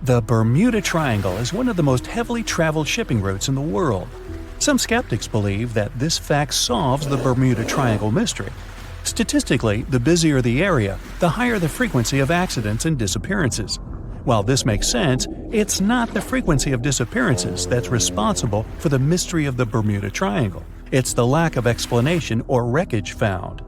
The Bermuda Triangle is one of the most heavily traveled shipping routes in the world. Some skeptics believe that this fact solves the Bermuda Triangle mystery. Statistically, the busier the area, the higher the frequency of accidents and disappearances. While this makes sense, it's not the frequency of disappearances that's responsible for the mystery of the Bermuda Triangle. It's the lack of explanation or wreckage found.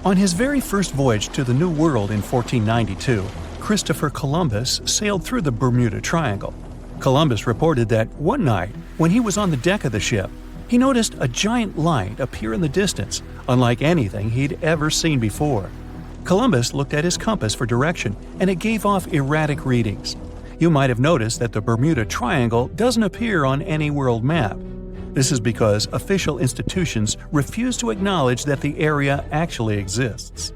On his very first voyage to the New World in 1492, Christopher Columbus sailed through the Bermuda Triangle. Columbus reported that one night, when he was on the deck of the ship, he noticed a giant light appear in the distance, unlike anything he'd ever seen before. Columbus looked at his compass for direction, and it gave off erratic readings. You might have noticed that the Bermuda Triangle doesn't appear on any world map. This is because official institutions refuse to acknowledge that the area actually exists.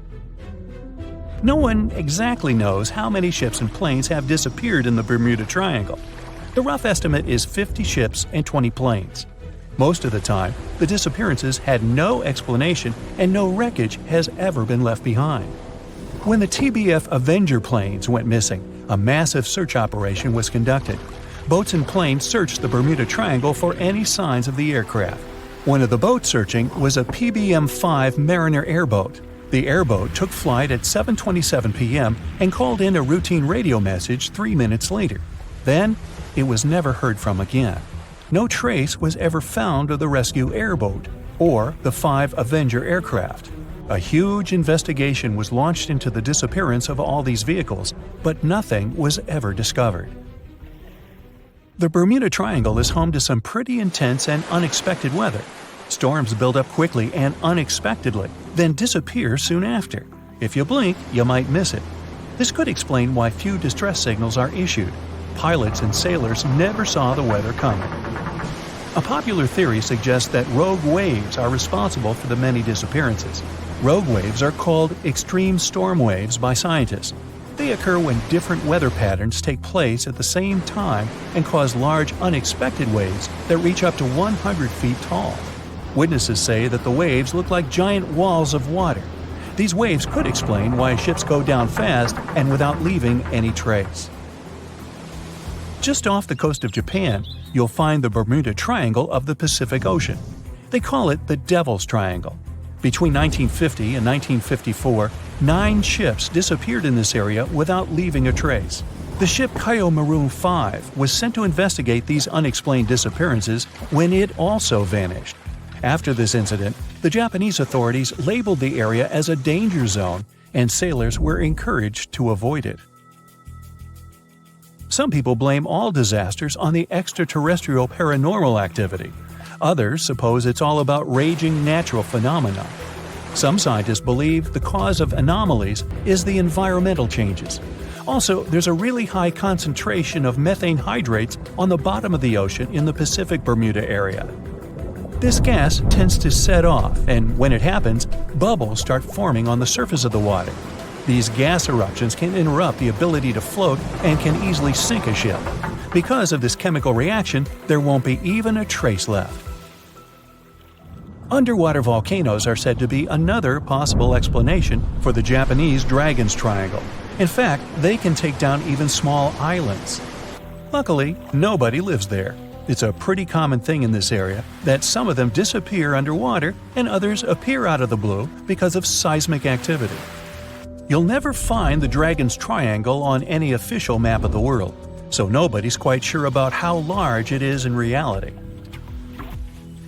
No one exactly knows how many ships and planes have disappeared in the Bermuda Triangle. The rough estimate is 50 ships and 20 planes. Most of the time, the disappearances had no explanation and no wreckage has ever been left behind. When the TBF Avenger planes went missing, a massive search operation was conducted. Boats and planes searched the Bermuda Triangle for any signs of the aircraft. One of the boats searching was a PBM-5 Mariner airboat. The airboat took flight at 7:27 p.m. and called in a routine radio message 3 minutes later. Then, it was never heard from again. No trace was ever found of the rescue airboat or the 5 Avenger aircraft. A huge investigation was launched into the disappearance of all these vehicles, but nothing was ever discovered. The Bermuda Triangle is home to some pretty intense and unexpected weather. Storms build up quickly and unexpectedly, then disappear soon after. If you blink, you might miss it. This could explain why few distress signals are issued. Pilots and sailors never saw the weather coming. A popular theory suggests that rogue waves are responsible for the many disappearances. Rogue waves are called extreme storm waves by scientists. They occur when different weather patterns take place at the same time and cause large, unexpected waves that reach up to 100 feet tall. Witnesses say that the waves look like giant walls of water. These waves could explain why ships go down fast and without leaving any trace. Just off the coast of Japan, you'll find the Bermuda Triangle of the Pacific Ocean. They call it the Devil's Triangle. Between 1950 and 1954, 9 ships disappeared in this area without leaving a trace. The ship Maroon 5 was sent to investigate these unexplained disappearances when it also vanished. After this incident, the Japanese authorities labeled the area as a danger zone, and sailors were encouraged to avoid it. Some people blame all disasters on the extraterrestrial paranormal activity. Others suppose it's all about raging natural phenomena. Some scientists believe the cause of anomalies is the environmental changes. Also, there's a really high concentration of methane hydrates on the bottom of the ocean in the Pacific Bermuda area. This gas tends to set off, and when it happens, bubbles start forming on the surface of the water. These gas eruptions can interrupt the ability to float and can easily sink a ship. Because of this chemical reaction, there won't be even a trace left. Underwater volcanoes are said to be another possible explanation for the Japanese Dragon's Triangle. In fact, they can take down even small islands. Luckily, nobody lives there. It's a pretty common thing in this area that some of them disappear underwater and others appear out of the blue because of seismic activity. You'll never find the Dragon's Triangle on any official map of the world, so nobody's quite sure about how large it is in reality.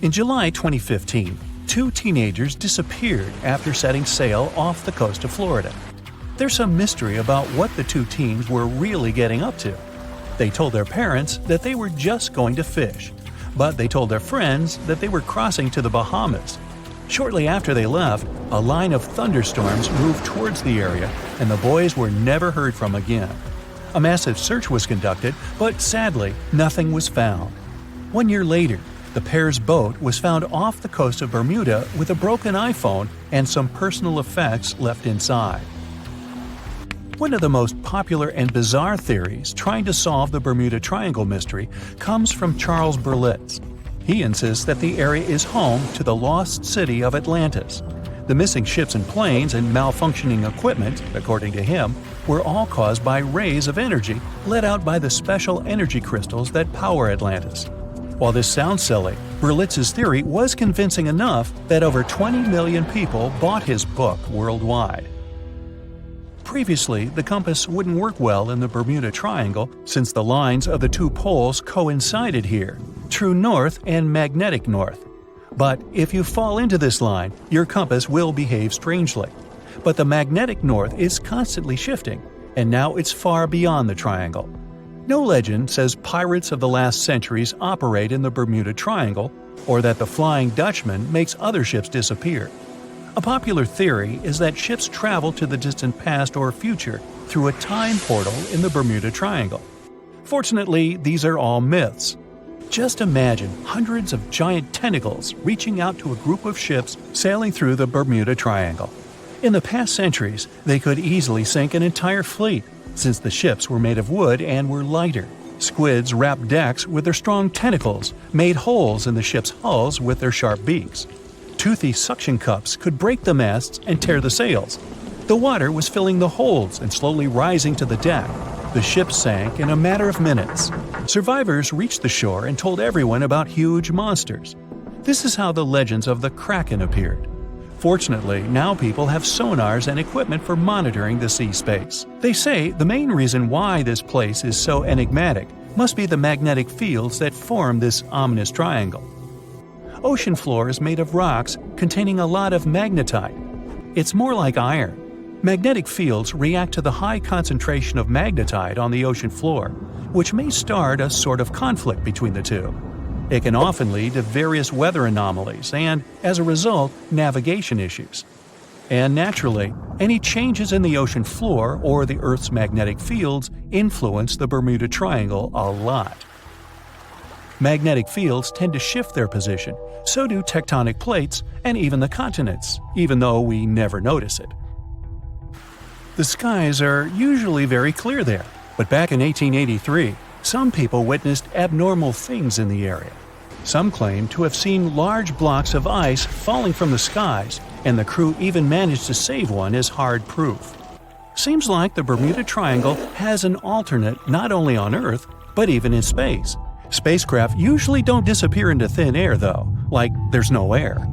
In July 2015, 2 teenagers disappeared after setting sail off the coast of Florida. There's some mystery about what the 2 teens were really getting up to. They told their parents that they were just going to fish, but they told their friends that they were crossing to the Bahamas. Shortly after they left, a line of thunderstorms moved towards the area, and the boys were never heard from again. A massive search was conducted, but sadly, nothing was found. 1 year later, the pair's boat was found off the coast of Bermuda with a broken iPhone and some personal effects left inside. One of the most popular and bizarre theories trying to solve the Bermuda Triangle mystery comes from Charles Berlitz. He insists that the area is home to the lost city of Atlantis. The missing ships and planes and malfunctioning equipment, according to him, were all caused by rays of energy let out by the special energy crystals that power Atlantis. While this sounds silly, Berlitz's theory was convincing enough that over 20 million people bought his book worldwide. Previously, the compass wouldn't work well in the Bermuda Triangle since the lines of the two poles coincided here, true north and magnetic north. But if you fall into this line, your compass will behave strangely. But the magnetic north is constantly shifting, and now it's far beyond the triangle. No legend says pirates of the last centuries operate in the Bermuda Triangle, or that the Flying Dutchman makes other ships disappear. A popular theory is that ships travel to the distant past or future through a time portal in the Bermuda Triangle. Fortunately, these are all myths. Just imagine hundreds of giant tentacles reaching out to a group of ships sailing through the Bermuda Triangle. In the past centuries, they could easily sink an entire fleet, since the ships were made of wood and were lighter. Squids wrapped decks with their strong tentacles, made holes in the ship's hulls with their sharp beaks. Toothy suction cups could break the masts and tear the sails. The water was filling the holds and slowly rising to the deck. The ship sank in a matter of minutes. Survivors reached the shore and told everyone about huge monsters. This is how the legends of the Kraken appeared. Fortunately, now people have sonars and equipment for monitoring the sea space. They say the main reason why this place is so enigmatic must be the magnetic fields that form this ominous triangle. Ocean floor is made of rocks containing a lot of magnetite. It's more like iron. Magnetic fields react to the high concentration of magnetite on the ocean floor, which may start a sort of conflict between the two. It can often lead to various weather anomalies and, as a result, navigation issues. And naturally, any changes in the ocean floor or the Earth's magnetic fields influence the Bermuda Triangle a lot. Magnetic fields tend to shift their position, so do tectonic plates and even the continents, even though we never notice it. The skies are usually very clear there, but back in 1883, some people witnessed abnormal things in the area. Some claim to have seen large blocks of ice falling from the skies, and the crew even managed to save one as hard proof. Seems like the Bermuda Triangle has an alternate not only on Earth, but even in space. Spacecraft usually don't disappear into thin air though, like there's no air.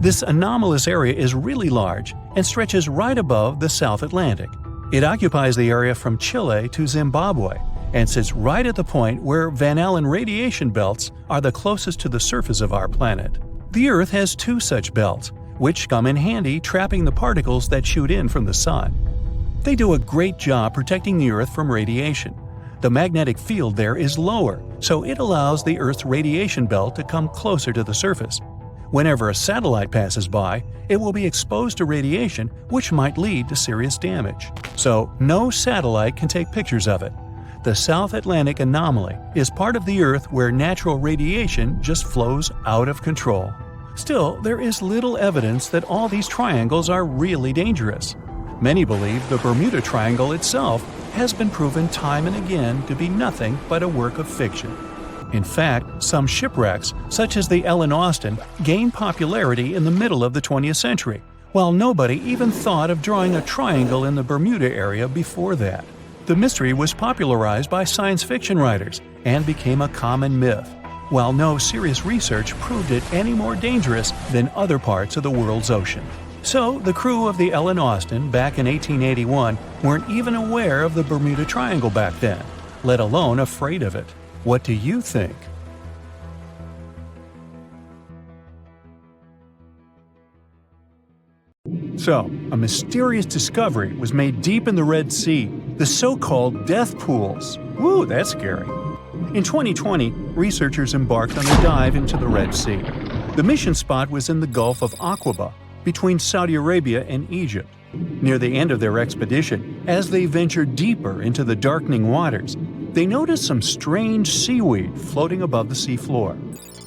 This anomalous area is really large and stretches right above the South Atlantic. It occupies the area from Chile to Zimbabwe and sits right at the point where Van Allen radiation belts are the closest to the surface of our planet. The Earth has two such belts, which come in handy trapping the particles that shoot in from the Sun. They do a great job protecting the Earth from radiation. The magnetic field there is lower, so it allows the Earth's radiation belt to come closer to the surface. Whenever a satellite passes by, it will be exposed to radiation, which might lead to serious damage. So, no satellite can take pictures of it. The South Atlantic anomaly is part of the Earth where natural radiation just flows out of control. Still, there is little evidence that all these triangles are really dangerous. Many believe the Bermuda Triangle itself has been proven time and again to be nothing but a work of fiction. In fact, some shipwrecks, such as the Ellen Austin, gained popularity in the middle of the 20th century, while nobody even thought of drawing a triangle in the Bermuda area before that. The mystery was popularized by science fiction writers and became a common myth, while no serious research proved it any more dangerous than other parts of the world's ocean. So, the crew of the Ellen Austin back in 1881 weren't even aware of the Bermuda Triangle back then, let alone afraid of it. What do you think? So, a mysterious discovery was made deep in the Red Sea, the so-called death pools. Woo, that's scary. In 2020, researchers embarked on a dive into the Red Sea. The mission spot was in the Gulf of Aqaba, between Saudi Arabia and Egypt. Near the end of their expedition, as they ventured deeper into the darkening waters, they noticed some strange seaweed floating above the seafloor.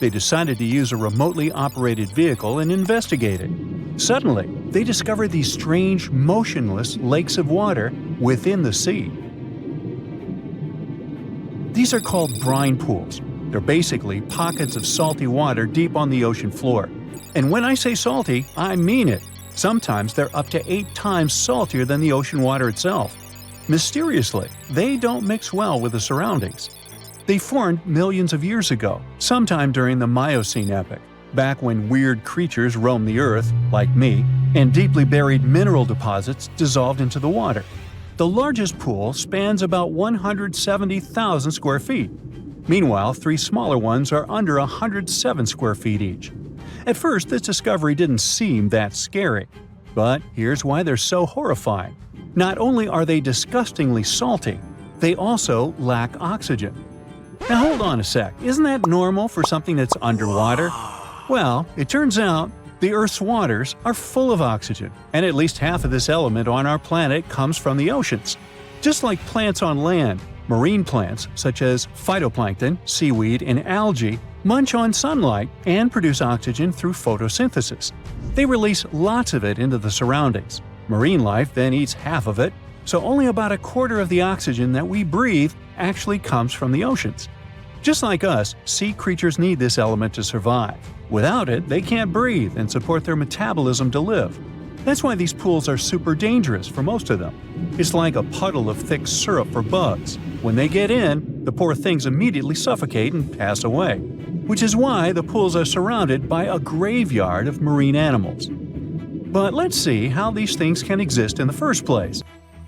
They decided to use a remotely operated vehicle and investigate it. Suddenly, they discovered these strange, motionless lakes of water within the sea. These are called brine pools. They're basically pockets of salty water deep on the ocean floor. And when I say salty, I mean it. Sometimes they're up to 8 times saltier than the ocean water itself. Mysteriously, they don't mix well with the surroundings. They formed millions of years ago, sometime during the Miocene epoch, back when weird creatures roamed the Earth, like me, and deeply buried mineral deposits dissolved into the water. The largest pool spans about 170,000 square feet. Meanwhile, 3 smaller ones are under 107 square feet each. At first, this discovery didn't seem that scary. But here's why they're so horrifying. Not only are they disgustingly salty, they also lack oxygen. Now hold on a sec, isn't that normal for something that's underwater? Well, it turns out the Earth's waters are full of oxygen, and at least half of this element on our planet comes from the oceans. Just like plants on land, marine plants such as phytoplankton, seaweed, and algae munch on sunlight and produce oxygen through photosynthesis. They release lots of it into the surroundings. Marine life then eats half of it, so only about a quarter of the oxygen that we breathe actually comes from the oceans. Just like us, sea creatures need this element to survive. Without it, they can't breathe and support their metabolism to live. That's why these pools are super dangerous for most of them. It's like a puddle of thick syrup for bugs. When they get in, the poor things immediately suffocate and pass away. Which is why the pools are surrounded by a graveyard of marine animals. But let's see how these things can exist in the first place.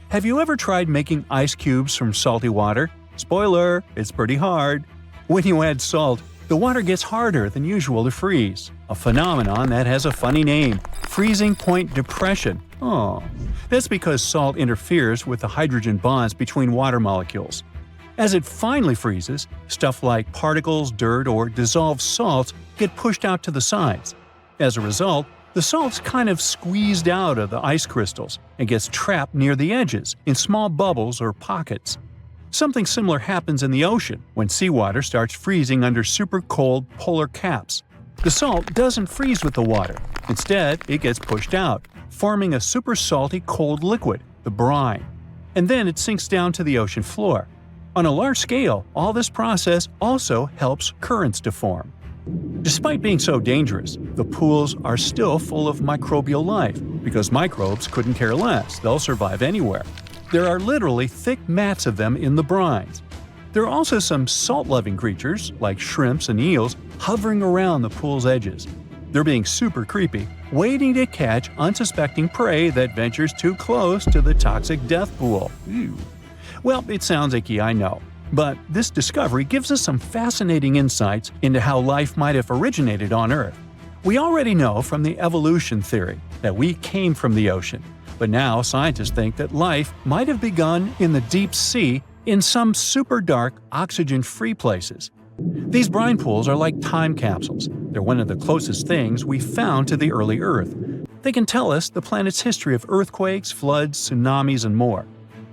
Have you ever tried making ice cubes from salty water? Spoiler, it's pretty hard. When you add salt, the water gets harder than usual to freeze, a phenomenon that has a funny name, freezing point depression. Oh, that's because salt interferes with the hydrogen bonds between water molecules. As it finally freezes, stuff like particles, dirt, or dissolved salts get pushed out to the sides. As a result, the salt's kind of squeezed out of the ice crystals and gets trapped near the edges in small bubbles or pockets. Something similar happens in the ocean when seawater starts freezing under super cold polar caps. The salt doesn't freeze with the water. Instead, it gets pushed out, forming a super salty cold liquid, the brine. And then it sinks down to the ocean floor. On a large scale, all this process also helps currents to form. Despite being so dangerous, the pools are still full of microbial life, because microbes couldn't care less, they'll survive anywhere. There are literally thick mats of them in the brines. There are also some salt-loving creatures, like shrimps and eels, hovering around the pool's edges. They're being super creepy, waiting to catch unsuspecting prey that ventures too close to the toxic death pool. Ew. Well, it sounds icky, I know. But this discovery gives us some fascinating insights into how life might have originated on Earth. We already know from the evolution theory that we came from the ocean, but now scientists think that life might have begun in the deep sea in some super dark, oxygen-free places. These brine pools are like time capsules. They're one of the closest things we found to the early Earth. They can tell us the planet's history of earthquakes, floods, tsunamis, and more.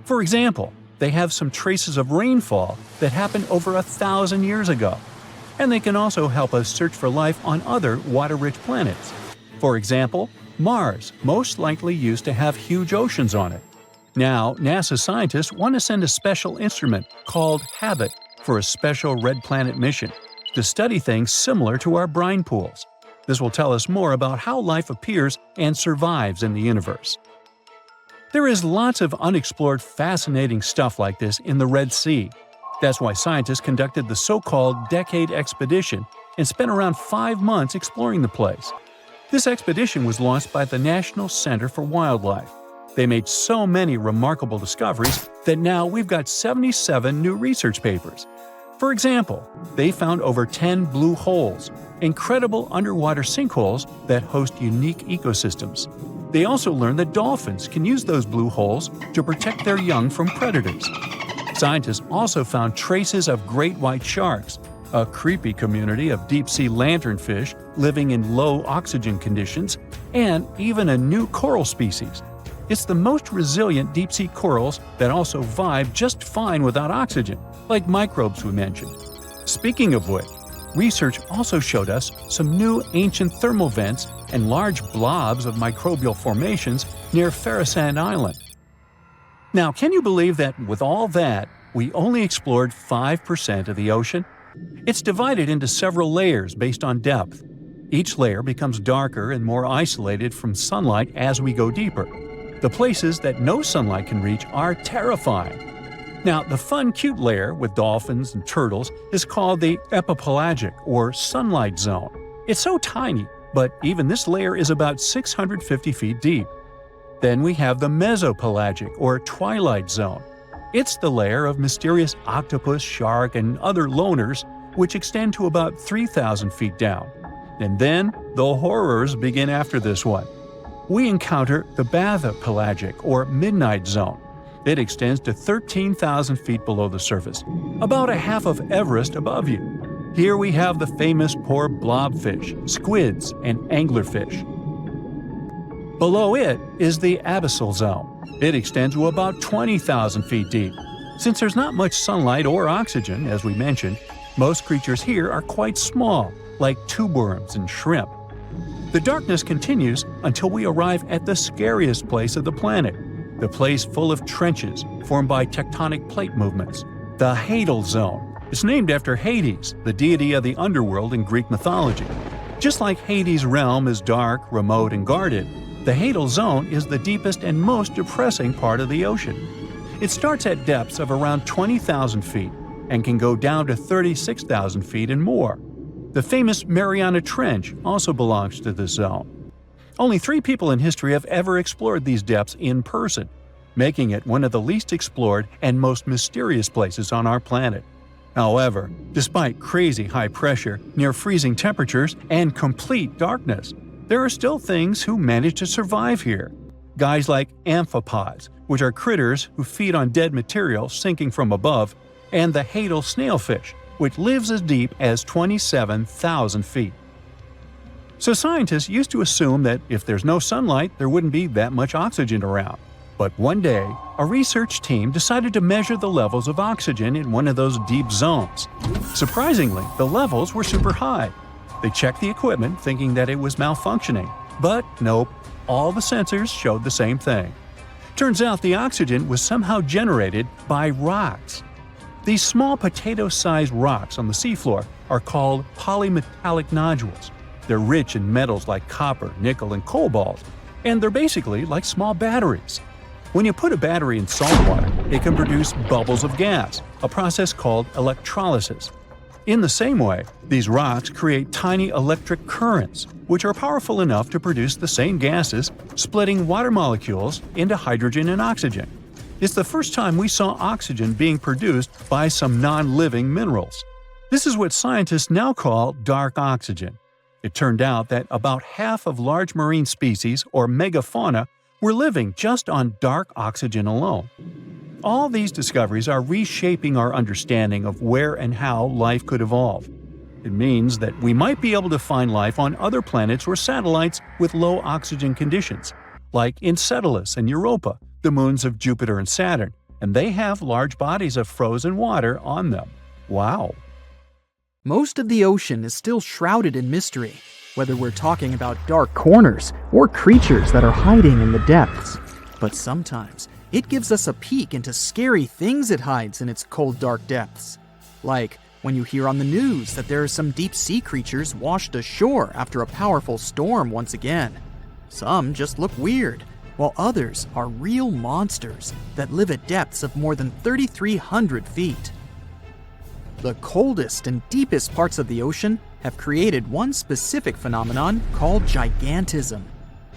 For example, they have some traces of rainfall that happened over 1,000 years ago. And they can also help us search for life on other water-rich planets. For example, Mars most likely used to have huge oceans on it. Now, NASA scientists want to send a special instrument called HABIT for a special red planet mission to study things similar to our brine pools. This will tell us more about how life appears and survives in the universe. There is lots of unexplored fascinating stuff like this in the Red Sea. That's why scientists conducted the so-called Decade Expedition and spent around 5 months exploring the place. This expedition was launched by the National Center for Wildlife. They made so many remarkable discoveries that now we've got 77 new research papers. For example, they found over 10 blue holes, incredible underwater sinkholes that host unique ecosystems. They also learned that dolphins can use those blue holes to protect their young from predators. Scientists also found traces of great white sharks, a creepy community of deep-sea lanternfish living in low oxygen conditions, and even a new coral species. It's the most resilient deep-sea corals that also vibe just fine without oxygen, like microbes we mentioned. Speaking of which, research also showed us some new ancient thermal vents and large blobs of microbial formations near Farasand Island. Now, can you believe that with all that, we only explored 5% of the ocean? It's divided into several layers based on depth. Each layer becomes darker and more isolated from sunlight as we go deeper. The places that no sunlight can reach are terrifying. Now, the fun, cute layer with dolphins and turtles is called the epipelagic or sunlight zone. It's so tiny, but even this layer is about 650 feet deep. Then we have the mesopelagic or twilight zone. It's the layer of mysterious octopus, shark, and other loners which extend to about 3,000 feet down. And then the horrors begin after this one. We encounter the bathypelagic or midnight zone. It extends to 13,000 feet below the surface, about a half of Everest above you. Here we have the famous poor blobfish, squids, and anglerfish. Below it is the abyssal zone. It extends to about 20,000 feet deep. Since there's not much sunlight or oxygen, as we mentioned, most creatures here are quite small, like tube worms and shrimp. The darkness continues until we arrive at the scariest place of the planet, the place full of trenches formed by tectonic plate movements, the Hadal Zone. It's named after Hades, the deity of the underworld in Greek mythology. Just like Hades' realm is dark, remote, and guarded, the Hadal Zone is the deepest and most depressing part of the ocean. It starts at depths of around 20,000 feet and can go down to 36,000 feet and more. The famous Mariana Trench also belongs to this zone. Only 3 people in history have ever explored these depths in person, making it one of the least explored and most mysterious places on our planet. However, despite crazy high pressure, near freezing temperatures, and complete darkness, there are still things who manage to survive here. Guys like amphipods, which are critters who feed on dead material sinking from above, and the Hadal snailfish, which lives as deep as 27,000 feet. So scientists used to assume that if there's no sunlight, there wouldn't be that much oxygen around. But one day, a research team decided to measure the levels of oxygen in one of those deep zones. Surprisingly, the levels were super high. They checked the equipment thinking that it was malfunctioning, but nope, all the sensors showed the same thing. Turns out the oxygen was somehow generated by rocks. These small potato-sized rocks on the seafloor are called polymetallic nodules. They're rich in metals like copper, nickel, and cobalt, and they're basically like small batteries. When you put a battery in salt water, it can produce bubbles of gas, a process called electrolysis. In the same way, these rocks create tiny electric currents, which are powerful enough to produce the same gases, splitting water molecules into hydrogen and oxygen. It's the first time we saw oxygen being produced by some non-living minerals. This is what scientists now call dark oxygen. It turned out that about half of large marine species, or megafauna, were living just on dark oxygen alone. All these discoveries are reshaping our understanding of where and how life could evolve. It means that we might be able to find life on other planets or satellites with low oxygen conditions, like Enceladus and Europa, the moons of Jupiter and Saturn, and they have large bodies of frozen water on them. Wow! Most of the ocean is still shrouded in mystery, whether we're talking about dark corners or creatures that are hiding in the depths. But sometimes, it gives us a peek into scary things it hides in its cold, dark depths. Like when you hear on the news that there are some deep-sea creatures washed ashore after a powerful storm once again. Some just look weird, while others are real monsters that live at depths of more than 3,300 feet. The coldest and deepest parts of the ocean have created one specific phenomenon called gigantism.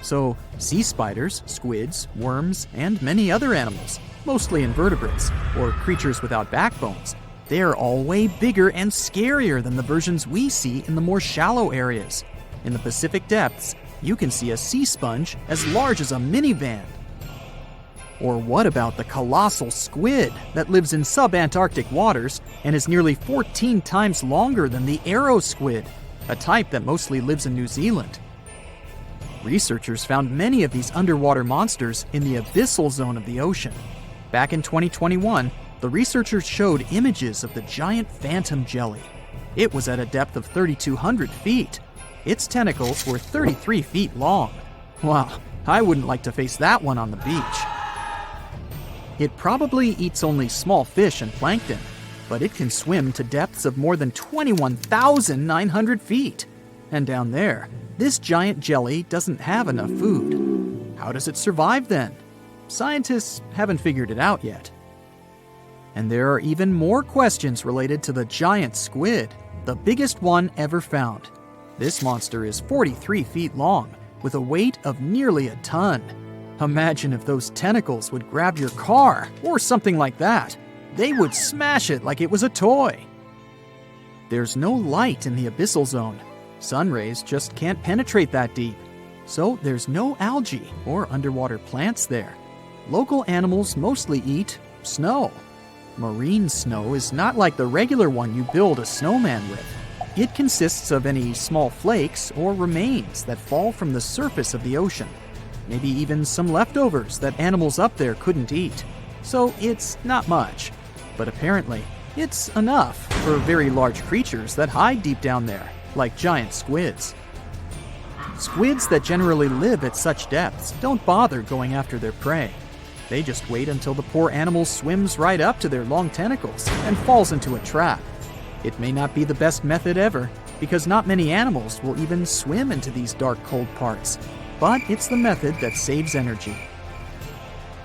So, sea spiders, squids, worms, and many other animals, mostly invertebrates, or creatures without backbones, they're all way bigger and scarier than the versions we see in the more shallow areas. In the Pacific depths, you can see a sea sponge as large as a minivan. Or what about the colossal squid that lives in subantarctic waters and is nearly 14 times longer than the arrow squid, a type that mostly lives in New Zealand? Researchers found many of these underwater monsters in the abyssal zone of the ocean. Back in 2021, the researchers showed images of the giant phantom jelly. It was at a depth of 3,200 feet. Its tentacles were 33 feet long. Wow, I wouldn't like to face that one on the beach. It probably eats only small fish and plankton, but it can swim to depths of more than 21,900 feet. And down there, this giant jelly doesn't have enough food. How does it survive then? scientists haven't figured it out yet. And there are even more questions related to the giant squid, the biggest one ever found. This monster is 43 feet long, with a weight of nearly a ton. Imagine if those tentacles would grab your car, or something like that. They would smash it like it was a toy. There's no light in the abyssal zone. Sun rays just can't penetrate that deep. So there's no algae or underwater plants there. Local animals mostly eat snow. Marine snow is not like the regular one you build a snowman with. It consists of any small flakes or remains that fall from the surface of the ocean. Maybe even some leftovers that animals up there couldn't eat. So it's not much. But apparently, it's enough for very large creatures that hide deep down there, like giant squids. Squids that generally live at such depths don't bother going after their prey. They just wait until the poor animal swims right up to their long tentacles and falls into a trap. It may not be the best method ever, because not many animals will even swim into these dark, cold parts. But it's the method that saves energy.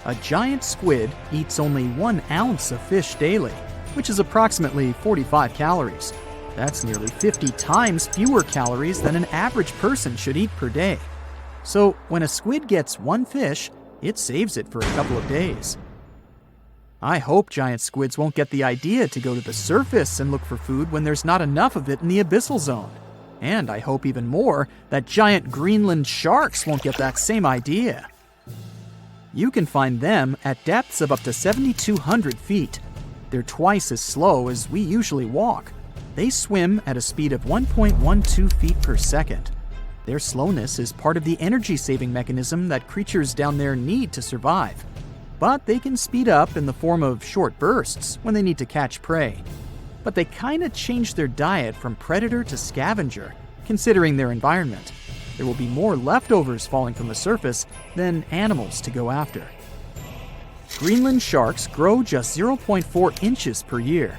A giant squid eats only 1 ounce of fish daily, which is approximately 45 calories. That's nearly 50 times fewer calories than an average person should eat per day. So when a squid gets 1 fish, it saves it for a couple of days. I hope giant squids won't get the idea to go to the surface and look for food when there's not enough of it in the abyssal zone. And I hope even more that giant Greenland sharks won't get that same idea. You can find them at depths of up to 7,200 feet. They're twice as slow as we usually walk. They swim at a speed of 1.12 feet per second. Their slowness is part of the energy-saving mechanism that creatures down there need to survive. But they can speed up in the form of short bursts when they need to catch prey. But they kinda change their diet from predator to scavenger, considering their environment. There will be more leftovers falling from the surface than animals to go after. Greenland sharks grow just 0.4 inches per year,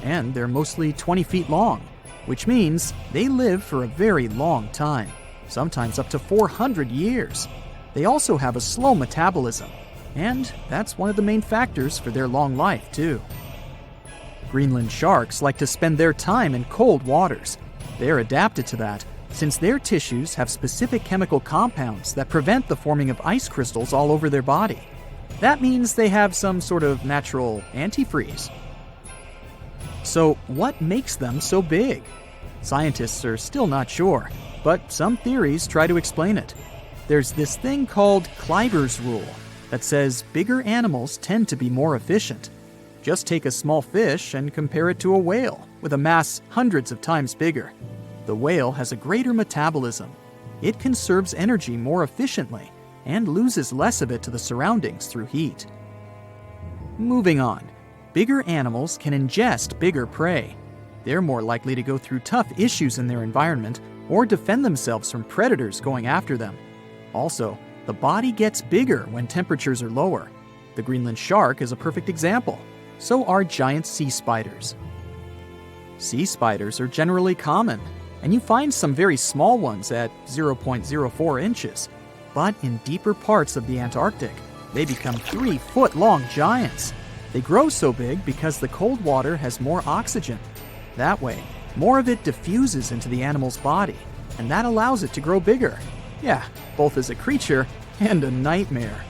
and they're mostly 20 feet long, which means they live for a very long time, sometimes up to 400 years. They also have a slow metabolism, and that's one of the main factors for their long life, too. Greenland sharks like to spend their time in cold waters. They're adapted to that, since their tissues have specific chemical compounds that prevent the forming of ice crystals all over their body. That means they have some sort of natural antifreeze. So what makes them so big? Scientists are still not sure, but some theories try to explain it. There's this thing called Kleiber's rule that says bigger animals tend to be more efficient. Just take a small fish and compare it to a whale with a mass hundreds of times bigger. The whale has a greater metabolism. It conserves energy more efficiently and loses less of it to the surroundings through heat. Moving on, bigger animals can ingest bigger prey. They're more likely to go through tough issues in their environment or defend themselves from predators going after them. Also, the body gets bigger when temperatures are lower. The Greenland shark is a perfect example. So are giant sea spiders. Sea spiders are generally common, and you find some very small ones at 0.04 inches. But in deeper parts of the Antarctic, they become 3-foot-long giants. They grow so big because the cold water has more oxygen. That way, more of it diffuses into the animal's body, and that allows it to grow bigger. Yeah, both as a creature and a nightmare.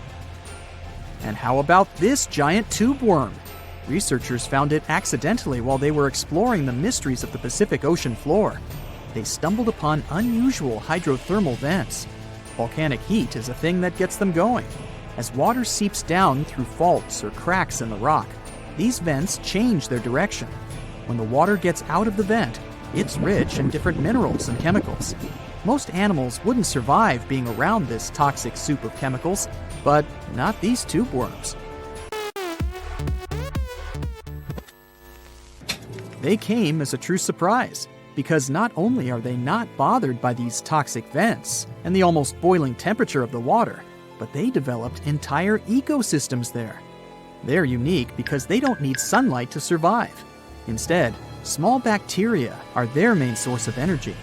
And how about this giant tube worm? Researchers found it accidentally while they were exploring the mysteries of the Pacific Ocean floor. They stumbled upon unusual hydrothermal vents. Volcanic heat is a thing that gets them going. As water seeps down through faults or cracks in the rock, these vents change their direction. When the water gets out of the vent, it's rich in different minerals and chemicals. Most animals wouldn't survive being around this toxic soup of chemicals, but not these tube worms. They came as a true surprise, because not only are they not bothered by these toxic vents and the almost boiling temperature of the water, but they developed entire ecosystems there. They're unique because they don't need sunlight to survive. Instead, small bacteria are their main source of energy.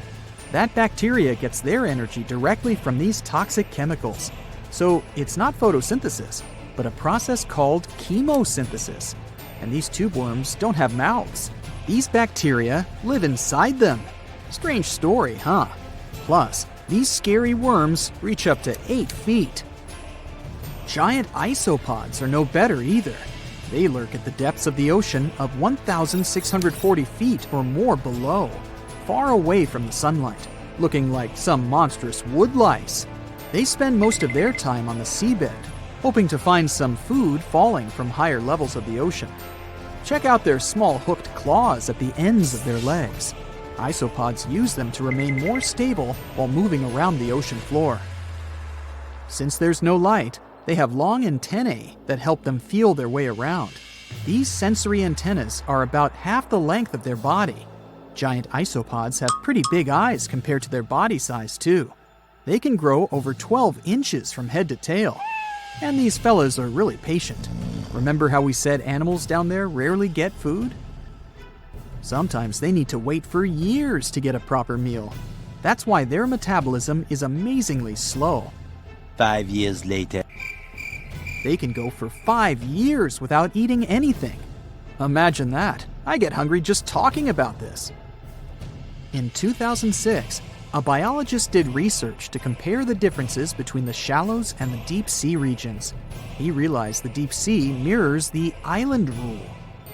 That bacteria gets their energy directly from these toxic chemicals. So it's not photosynthesis. but a process called chemosynthesis. And these tube worms don't have mouths. These bacteria live inside them. Strange story, huh? Plus, these scary worms reach up to 8 feet. Giant isopods are no better either. They lurk at the depths of the ocean of 1,640 feet or more below, far away from the sunlight, looking like some monstrous wood lice. They spend most of their time on the seabed, hoping to find some food falling from higher levels of the ocean. Check out their small hooked claws at the ends of their legs. Isopods use them to remain more stable while moving around the ocean floor. Since there's no light, they have long antennae that help them feel their way around. These sensory antennas are about half the length of their body. Giant isopods have pretty big eyes compared to their body size too. They can grow over 12 inches from head to tail. And these fellas are really patient. Remember how we said animals down there rarely get food? Sometimes they need to wait for years to get a proper meal. That's why their metabolism is amazingly slow. 5 years later. They can go for 5 years without eating anything. Imagine that. I get hungry just talking about this. In 2006, a biologist did research to compare the differences between the shallows and the deep sea regions. He realized the deep sea mirrors the island rule.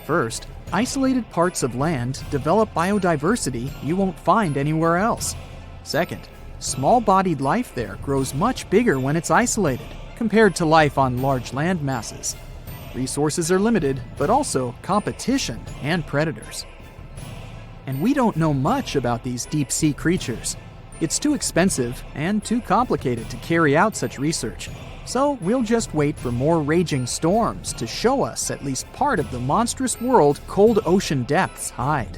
First, isolated parts of land develop biodiversity you won't find anywhere else. Second, small-bodied life there grows much bigger when it's isolated, compared to life on large land masses. Resources are limited, but also competition and predators. And we don't know much about these deep-sea creatures. It's too expensive and too complicated to carry out such research. So we'll just wait for more raging storms to show us at least part of the monstrous world cold ocean depths hide.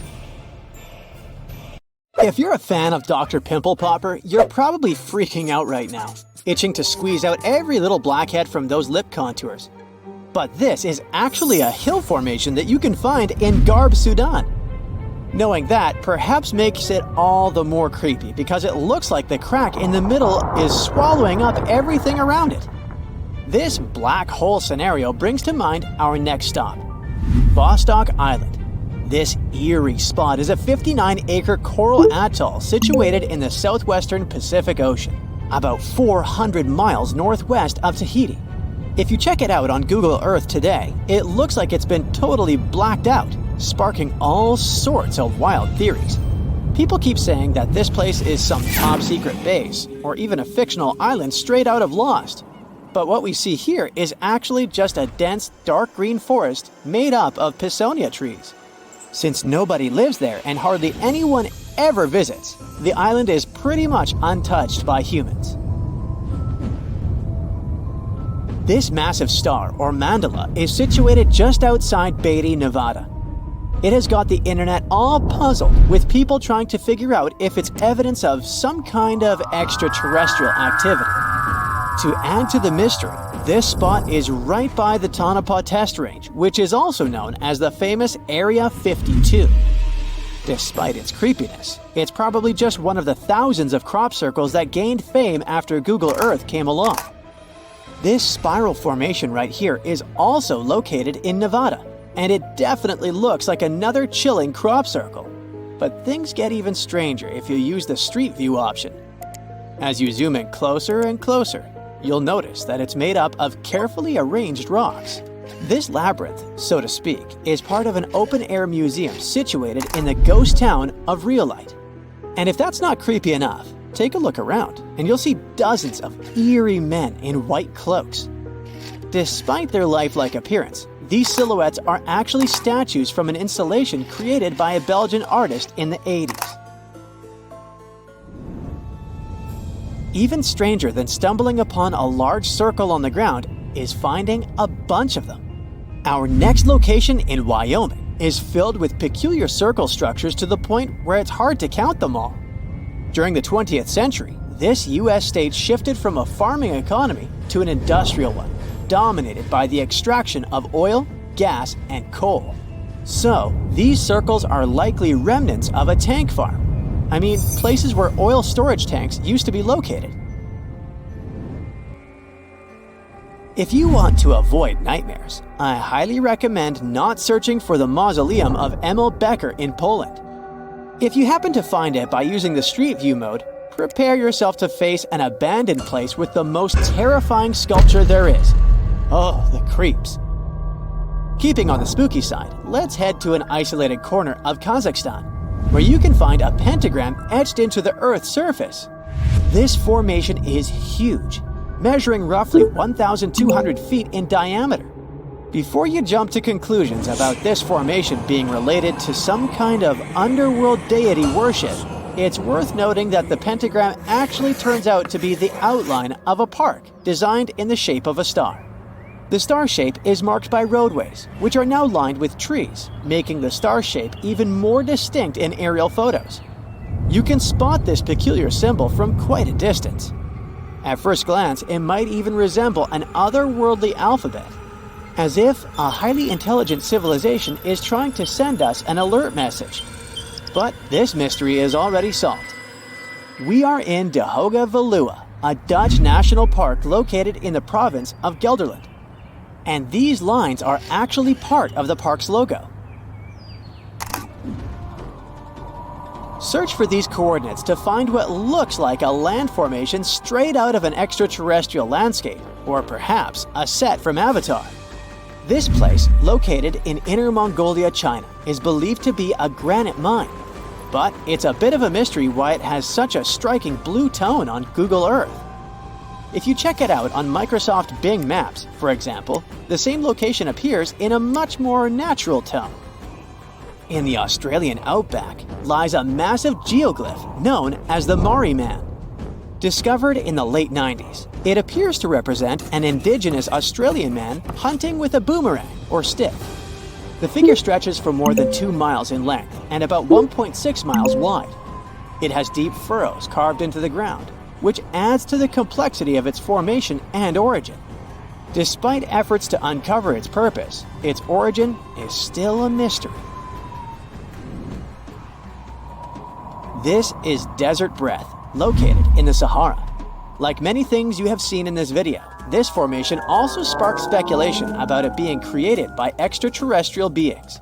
If you're a fan of Dr. Pimple Popper, you're probably freaking out right now, itching to squeeze out every little blackhead from those lip contours. But this is actually a hill formation that you can find in Garb, Sudan. Knowing that perhaps makes it all the more creepy because it looks like the crack in the middle is swallowing up everything around it. This black hole scenario brings to mind our next stop, Vostok Island. This eerie spot is a 59-acre coral atoll situated in the southwestern Pacific Ocean, about 400 miles northwest of Tahiti. If you check it out on Google Earth today, it looks like it's been totally blacked out, sparking all sorts of wild theories. People keep saying that this place is some top-secret base, or even a fictional island straight out of Lost. But what we see here is actually just a dense, dark green forest made up of Pisonia trees. Since nobody lives there and hardly anyone ever visits, the island is pretty much untouched by humans. This massive star, or mandala, is situated just outside Beatty, Nevada. It has got the internet all puzzled, with people trying to figure out if it's evidence of some kind of extraterrestrial activity. To add to the mystery, this spot is right by the Tonopah Test Range, which is also known as the famous Area 52. Despite its creepiness, it's probably just one of the thousands of crop circles that gained fame after Google Earth came along. This spiral formation right here is also located in Nevada, and it definitely looks like another chilling crop circle. But things get even stranger if you use the street view option. As you zoom in closer and closer, you'll notice that it's made up of carefully arranged rocks. This labyrinth, so to speak, is part of an open-air museum situated in the ghost town of Rhyolite. And if that's not creepy enough, take a look around, and you'll see dozens of eerie men in white cloaks. Despite their lifelike appearance, these silhouettes are actually statues from an installation created by a Belgian artist in the 80s. Even stranger than stumbling upon a large circle on the ground is finding a bunch of them. Our next location in Wyoming is filled with peculiar circle structures to the point where it's hard to count them all. During the 20th century, this U.S. state shifted from a farming economy to an industrial one, dominated by the extraction of oil, gas, and coal. So, these circles are likely remnants of a tank farm. I mean, places where oil storage tanks used to be located. If you want to avoid nightmares, I highly recommend not searching for the mausoleum of Emil Becker in Poland. If you happen to find it by using the Street View mode, prepare yourself to face an abandoned place with the most terrifying sculpture there is. Oh, the creeps. Keeping on the spooky side, let's head to an isolated corner of Kazakhstan, where you can find a pentagram etched into the Earth's surface. This formation is huge, measuring roughly 1,200 feet in diameter. Before you jump to conclusions about this formation being related to some kind of underworld deity worship, it's worth noting that the pentagram actually turns out to be the outline of a park designed in the shape of a star. The star shape is marked by roadways, which are now lined with trees, making the star shape even more distinct in aerial photos. You can spot this peculiar symbol from quite a distance. At first glance, it might even resemble an otherworldly alphabet, as if a highly intelligent civilization is trying to send us an alert message. But this mystery is already solved. We are in De Hoge Veluwe, a Dutch national park located in the province of Gelderland. And these lines are actually part of the park's logo. Search for these coordinates to find what looks like a land formation straight out of an extraterrestrial landscape, or perhaps a set from Avatar. This place, located in Inner Mongolia, China, is believed to be a granite mine. But it's a bit of a mystery why it has such a striking blue tone on Google Earth. If you check it out on Microsoft Bing Maps, for example, the same location appears in a much more natural tone. In the Australian outback lies a massive geoglyph known as the Maori Man. Discovered in the late 90s, it appears to represent an indigenous Australian man hunting with a boomerang or stick. The figure stretches for more than 2 miles in length and about 1.6 miles wide. It has deep furrows carved into the ground, which adds to the complexity of its formation and origin. Despite efforts to uncover its purpose, its origin is still a mystery. This is Desert Breath, located in the Sahara. Like many things you have seen in this video, this formation also sparks speculation about it being created by extraterrestrial beings.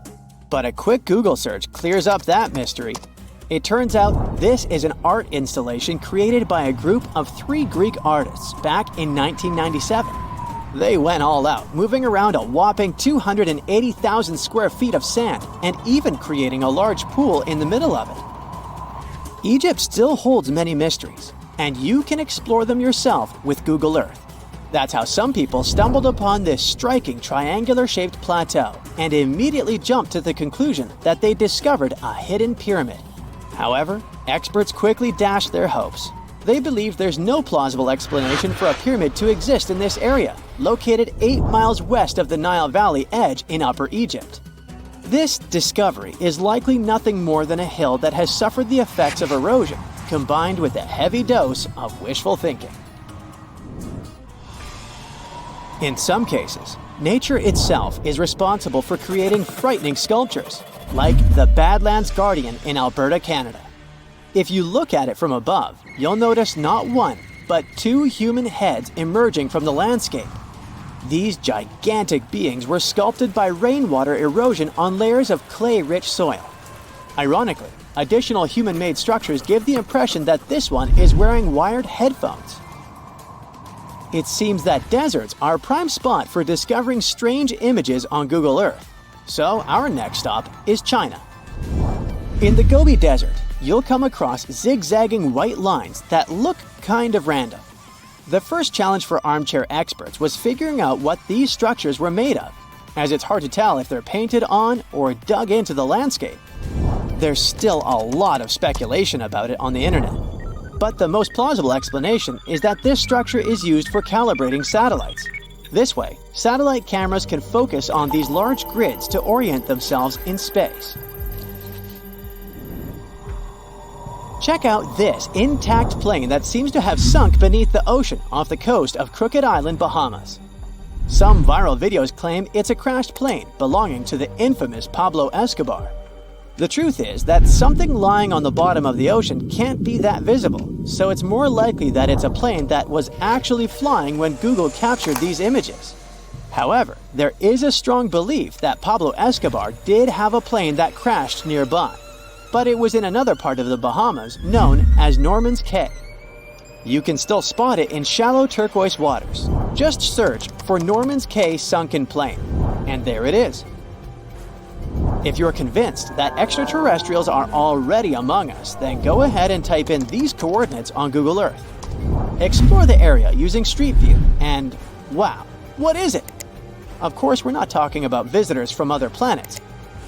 But a quick Google search clears up that mystery. It turns out this is an art installation created by a group of 3 Greek artists back in 1997. They went all out, moving around a whopping 280,000 square feet of sand and even creating a large pool in the middle of it. Egypt still holds many mysteries, and you can explore them yourself with Google Earth. That's how some people stumbled upon this striking triangular-shaped plateau and immediately jumped to the conclusion that they discovered a hidden pyramid. However, experts quickly dashed their hopes. They believe there's no plausible explanation for a pyramid to exist in this area, located 8 miles west of the Nile Valley edge in Upper Egypt. This discovery is likely nothing more than a hill that has suffered the effects of erosion, combined with a heavy dose of wishful thinking. In some cases, nature itself is responsible for creating frightening sculptures, like the Badlands Guardian in Alberta, Canada. If you look at it from above, you'll notice not 1, but 2 human heads emerging from the landscape. These gigantic beings were sculpted by rainwater erosion on layers of clay-rich soil. Ironically, additional human-made structures give the impression that this one is wearing wired headphones. It seems that deserts are a prime spot for discovering strange images on Google Earth. So our next stop is China. In the Gobi Desert, you'll come across zigzagging white lines that look kind of random. The first challenge for armchair experts was figuring out what these structures were made of, as it's hard to tell if they're painted on or dug into the landscape. There's still a lot of speculation about it on the internet, but the most plausible explanation is that this structure is used for calibrating satellites. This way, satellite cameras can focus on these large grids to orient themselves in space. Check out this intact plane that seems to have sunk beneath the ocean off the coast of Crooked Island, Bahamas. Some viral videos claim it's a crashed plane belonging to the infamous Pablo Escobar. The truth is that something lying on the bottom of the ocean can't be that visible, so it's more likely that it's a plane that was actually flying when Google captured these images. However, there is a strong belief that Pablo Escobar did have a plane that crashed nearby, but it was in another part of the Bahamas known as Norman's Cay. You can still spot it in shallow turquoise waters. Just search for Norman's Cay sunken plane, and there it is. If you're convinced that extraterrestrials are already among us, then go ahead and type in these coordinates on Google Earth. Explore the area using Street View, and wow, what is it? Of course, we're not talking about visitors from other planets,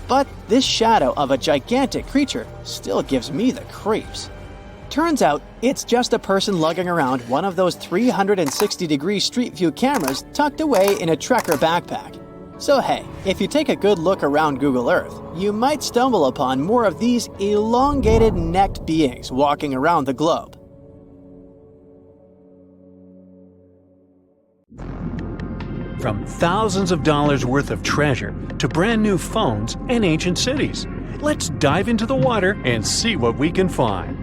but this shadow of a gigantic creature still gives me the creeps. Turns out, it's just a person lugging around one of those 360-degree Street View cameras tucked away in a trekker backpack. So hey, if you take a good look around Google Earth, you might stumble upon more of these elongated necked beings walking around the globe. From thousands of dollars worth of treasure to brand new phones and ancient cities, let's dive into the water and see what we can find.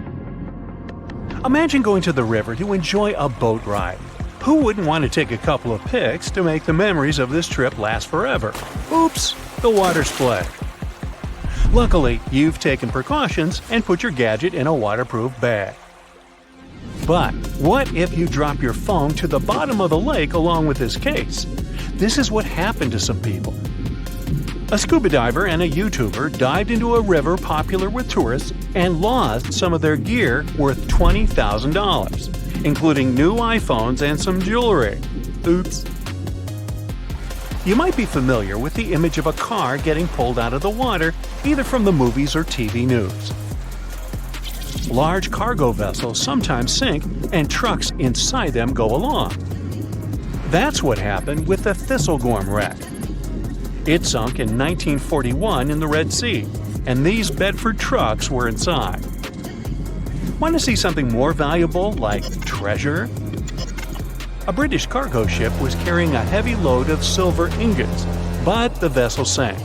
Imagine going to the river to enjoy a boat ride. Who wouldn't want to take a couple of pics to make the memories of this trip last forever? Oops, the water split. Luckily, you've taken precautions and put your gadget in a waterproof bag. But what if you drop your phone to the bottom of the lake along with this case? This is what happened to some people. A scuba diver and a YouTuber dived into a river popular with tourists and lost some of their gear worth $20,000, including new iPhones and some jewelry. Oops. You might be familiar with the image of a car getting pulled out of the water, either from the movies or TV news. Large cargo vessels sometimes sink, and trucks inside them go along. That's what happened with the Thistlegorm wreck. It sunk in 1941 in the Red Sea, and these Bedford trucks were inside. Want to see something more valuable, like treasure? A British cargo ship was carrying a heavy load of silver ingots, but the vessel sank.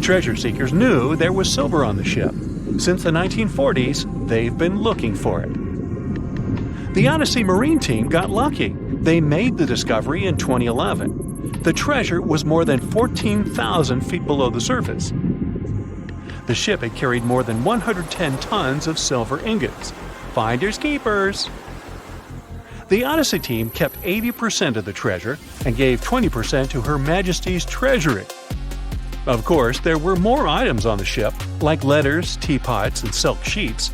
Treasure seekers knew there was silver on the ship. Since the 1940s, they've been looking for it. The Odyssey Marine team got lucky. They made the discovery in 2011. The treasure was more than 14,000 feet below the surface. The ship had carried more than 110 tons of silver ingots. Finders keepers. The Odyssey team kept 80% of the treasure and gave 20% to Her Majesty's Treasury. Of course, there were more items on the ship, like letters, teapots, and silk sheets.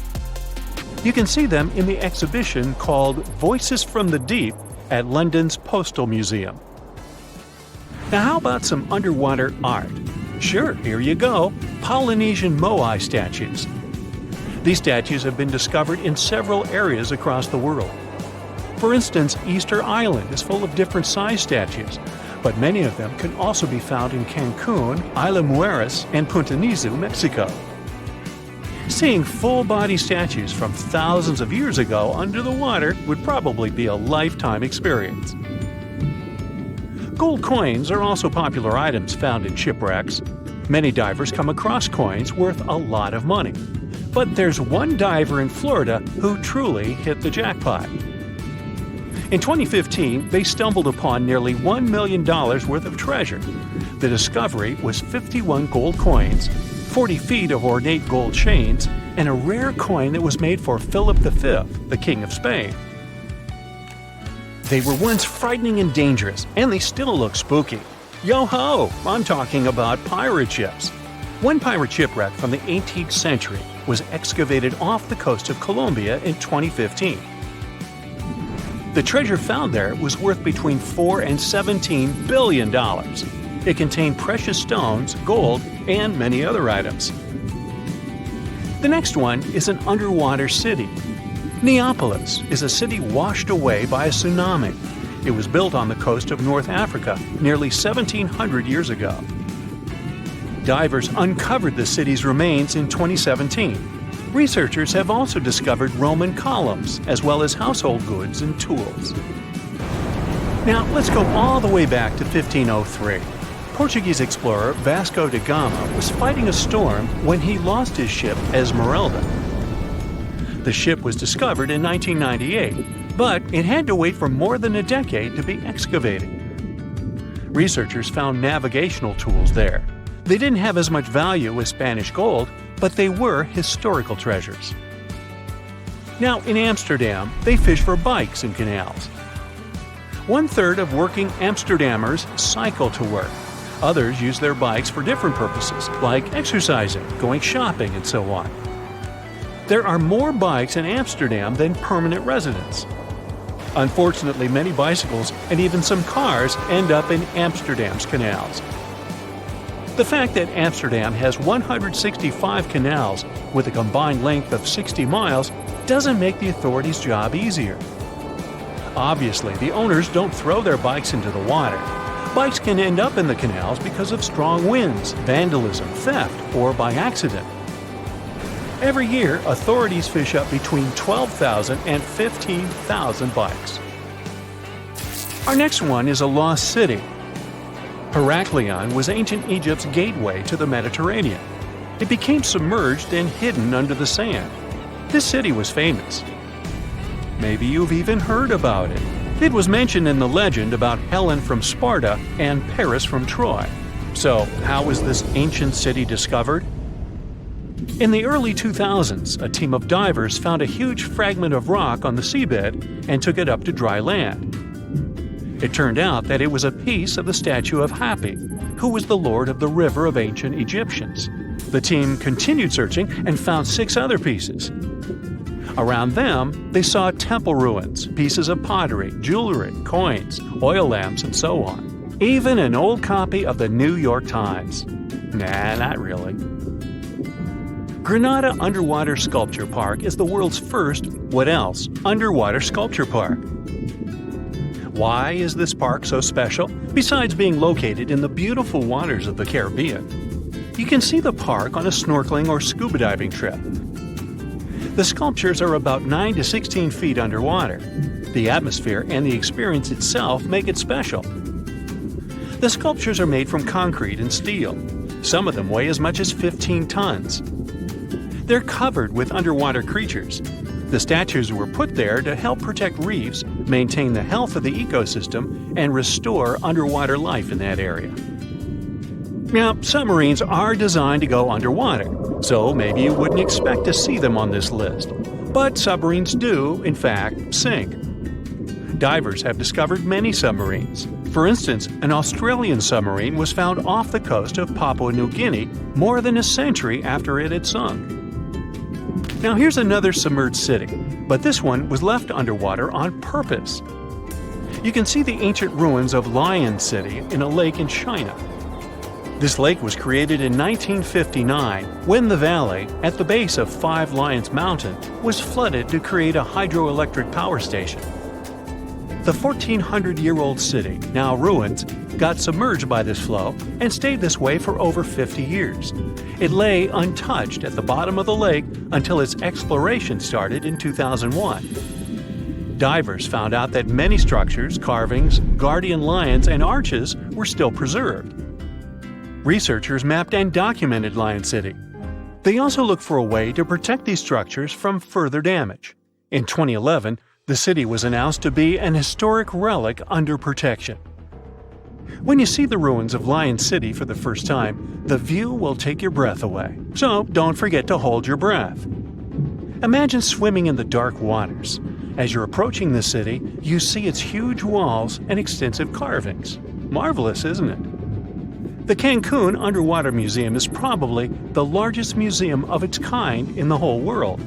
You can see them in the exhibition called Voices from the Deep at London's Postal Museum. Now how about some underwater art? Sure, here you go, Polynesian moai statues. These statues have been discovered in several areas across the world. For instance, Easter Island is full of different size statues, but many of them can also be found in Cancun, Isla Mujeres, and Punta Nizu, Mexico. Seeing full-body statues from thousands of years ago under the water would probably be a lifetime experience. Gold coins are also popular items found in shipwrecks. Many divers come across coins worth a lot of money. But there's one diver in Florida who truly hit the jackpot. In 2015, they stumbled upon nearly $1 million worth of treasure. The discovery was 51 gold coins, 40 feet of ornate gold chains, and a rare coin that was made for Philip V, the King of Spain. They were once frightening and dangerous, and they still look spooky. Yo-ho! I'm talking about pirate ships. One pirate shipwreck from the 18th century was excavated off the coast of Colombia in 2015. The treasure found there was worth between $4 and $17 billion. It contained precious stones, gold, and many other items. The next one is an underwater city. Neapolis is a city washed away by a tsunami. It was built on the coast of North Africa nearly 1,700 years ago. Divers uncovered the city's remains in 2017. Researchers have also discovered Roman columns, as well as household goods and tools. Now, let's go all the way back to 1503. Portuguese explorer Vasco da Gama was fighting a storm when he lost his ship Esmeralda. The ship was discovered in 1998, but it had to wait for more than a decade to be excavated. Researchers found navigational tools there. They didn't have as much value as Spanish gold, but they were historical treasures. Now, in Amsterdam, they fish for bikes in canals. 1/3 of working Amsterdammers cycle to work. Others use their bikes for different purposes, like exercising, going shopping, and so on. There are more bikes in Amsterdam than permanent residents. Unfortunately, many bicycles and even some cars end up in Amsterdam's canals. The fact that Amsterdam has 165 canals with a combined length of 60 miles doesn't make the authorities' job easier. Obviously, the owners don't throw their bikes into the water. Bikes can end up in the canals because of strong winds, vandalism, theft, or by accident. Every year, authorities fish up between 12,000 and 15,000 bikes. Our next one is a lost city. Heraklion was ancient Egypt's gateway to the Mediterranean. It became submerged and hidden under the sand. This city was famous. Maybe you've even heard about it. It was mentioned in the legend about Helen from Sparta and Paris from Troy. So, how was this ancient city discovered? In the early 2000s, a team of divers found a huge fragment of rock on the seabed and took it up to dry land. It turned out that it was a piece of the statue of Hapi, who was the lord of the river of ancient Egyptians. The team continued searching and found 6 other pieces. Around them, they saw temple ruins, pieces of pottery, jewelry, coins, oil lamps, and so on. Even an old copy of the New York Times. Nah, not really. Granada Underwater Sculpture Park is the world's first, what else, underwater sculpture park. Why is this park so special, besides being located in the beautiful waters of the Caribbean? You can see the park on a snorkeling or scuba diving trip. The sculptures are about 9 to 16 feet underwater. The atmosphere and the experience itself make it special. The sculptures are made from concrete and steel. Some of them weigh as much as 15 tons. They're covered with underwater creatures. The statues were put there to help protect reefs, maintain the health of the ecosystem, and restore underwater life in that area. Now, submarines are designed to go underwater, so maybe you wouldn't expect to see them on this list. But submarines do, in fact, sink. Divers have discovered many submarines. For instance, an Australian submarine was found off the coast of Papua New Guinea more than a century after it had sunk. Now here's another submerged city, but this one was left underwater on purpose. You can see the ancient ruins of Lion City in a lake in China. This lake was created in 1959 when the valley, at the base of Five Lions Mountain, was flooded to create a hydroelectric power station. The 1,400-year-old city, now ruins, got submerged by this flow and stayed this way for over 50 years. It lay untouched at the bottom of the lake until its exploration started in 2001. Divers found out that many structures, carvings, guardian lions, and arches were still preserved. Researchers mapped and documented Lion City. They also looked for a way to protect these structures from further damage. In 2011, the city was announced to be an historic relic under protection. When you see the ruins of Lion City for the first time, the view will take your breath away. So don't forget to hold your breath. Imagine swimming in the dark waters. As you're approaching the city, you see its huge walls and extensive carvings. Marvelous, isn't it? The Cancun Underwater Museum is probably the largest museum of its kind in the whole world.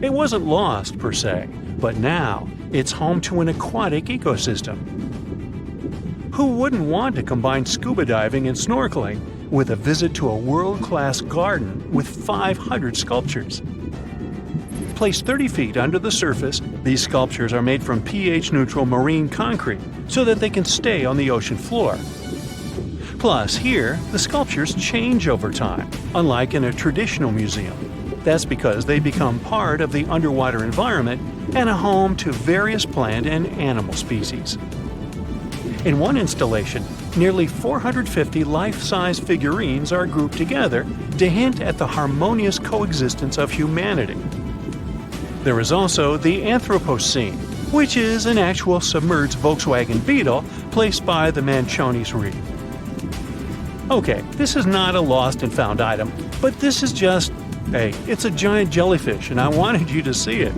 It wasn't lost, per se, but now it's home to an aquatic ecosystem. Who wouldn't want to combine scuba diving and snorkeling with a visit to a world-class garden with 500 sculptures? Placed 30 feet under the surface, these sculptures are made from pH-neutral marine concrete so that they can stay on the ocean floor. Plus, here, the sculptures change over time, unlike in a traditional museum. That's because they become part of the underwater environment and a home to various plant and animal species. In one installation, nearly 450 life-size figurines are grouped together to hint at the harmonious coexistence of humanity. There is also the Anthropocene, which is an actual submerged Volkswagen Beetle placed by the Manchonis Reef. Okay, this is not a lost and found item, but this is just, hey, it's a giant jellyfish and I wanted you to see it.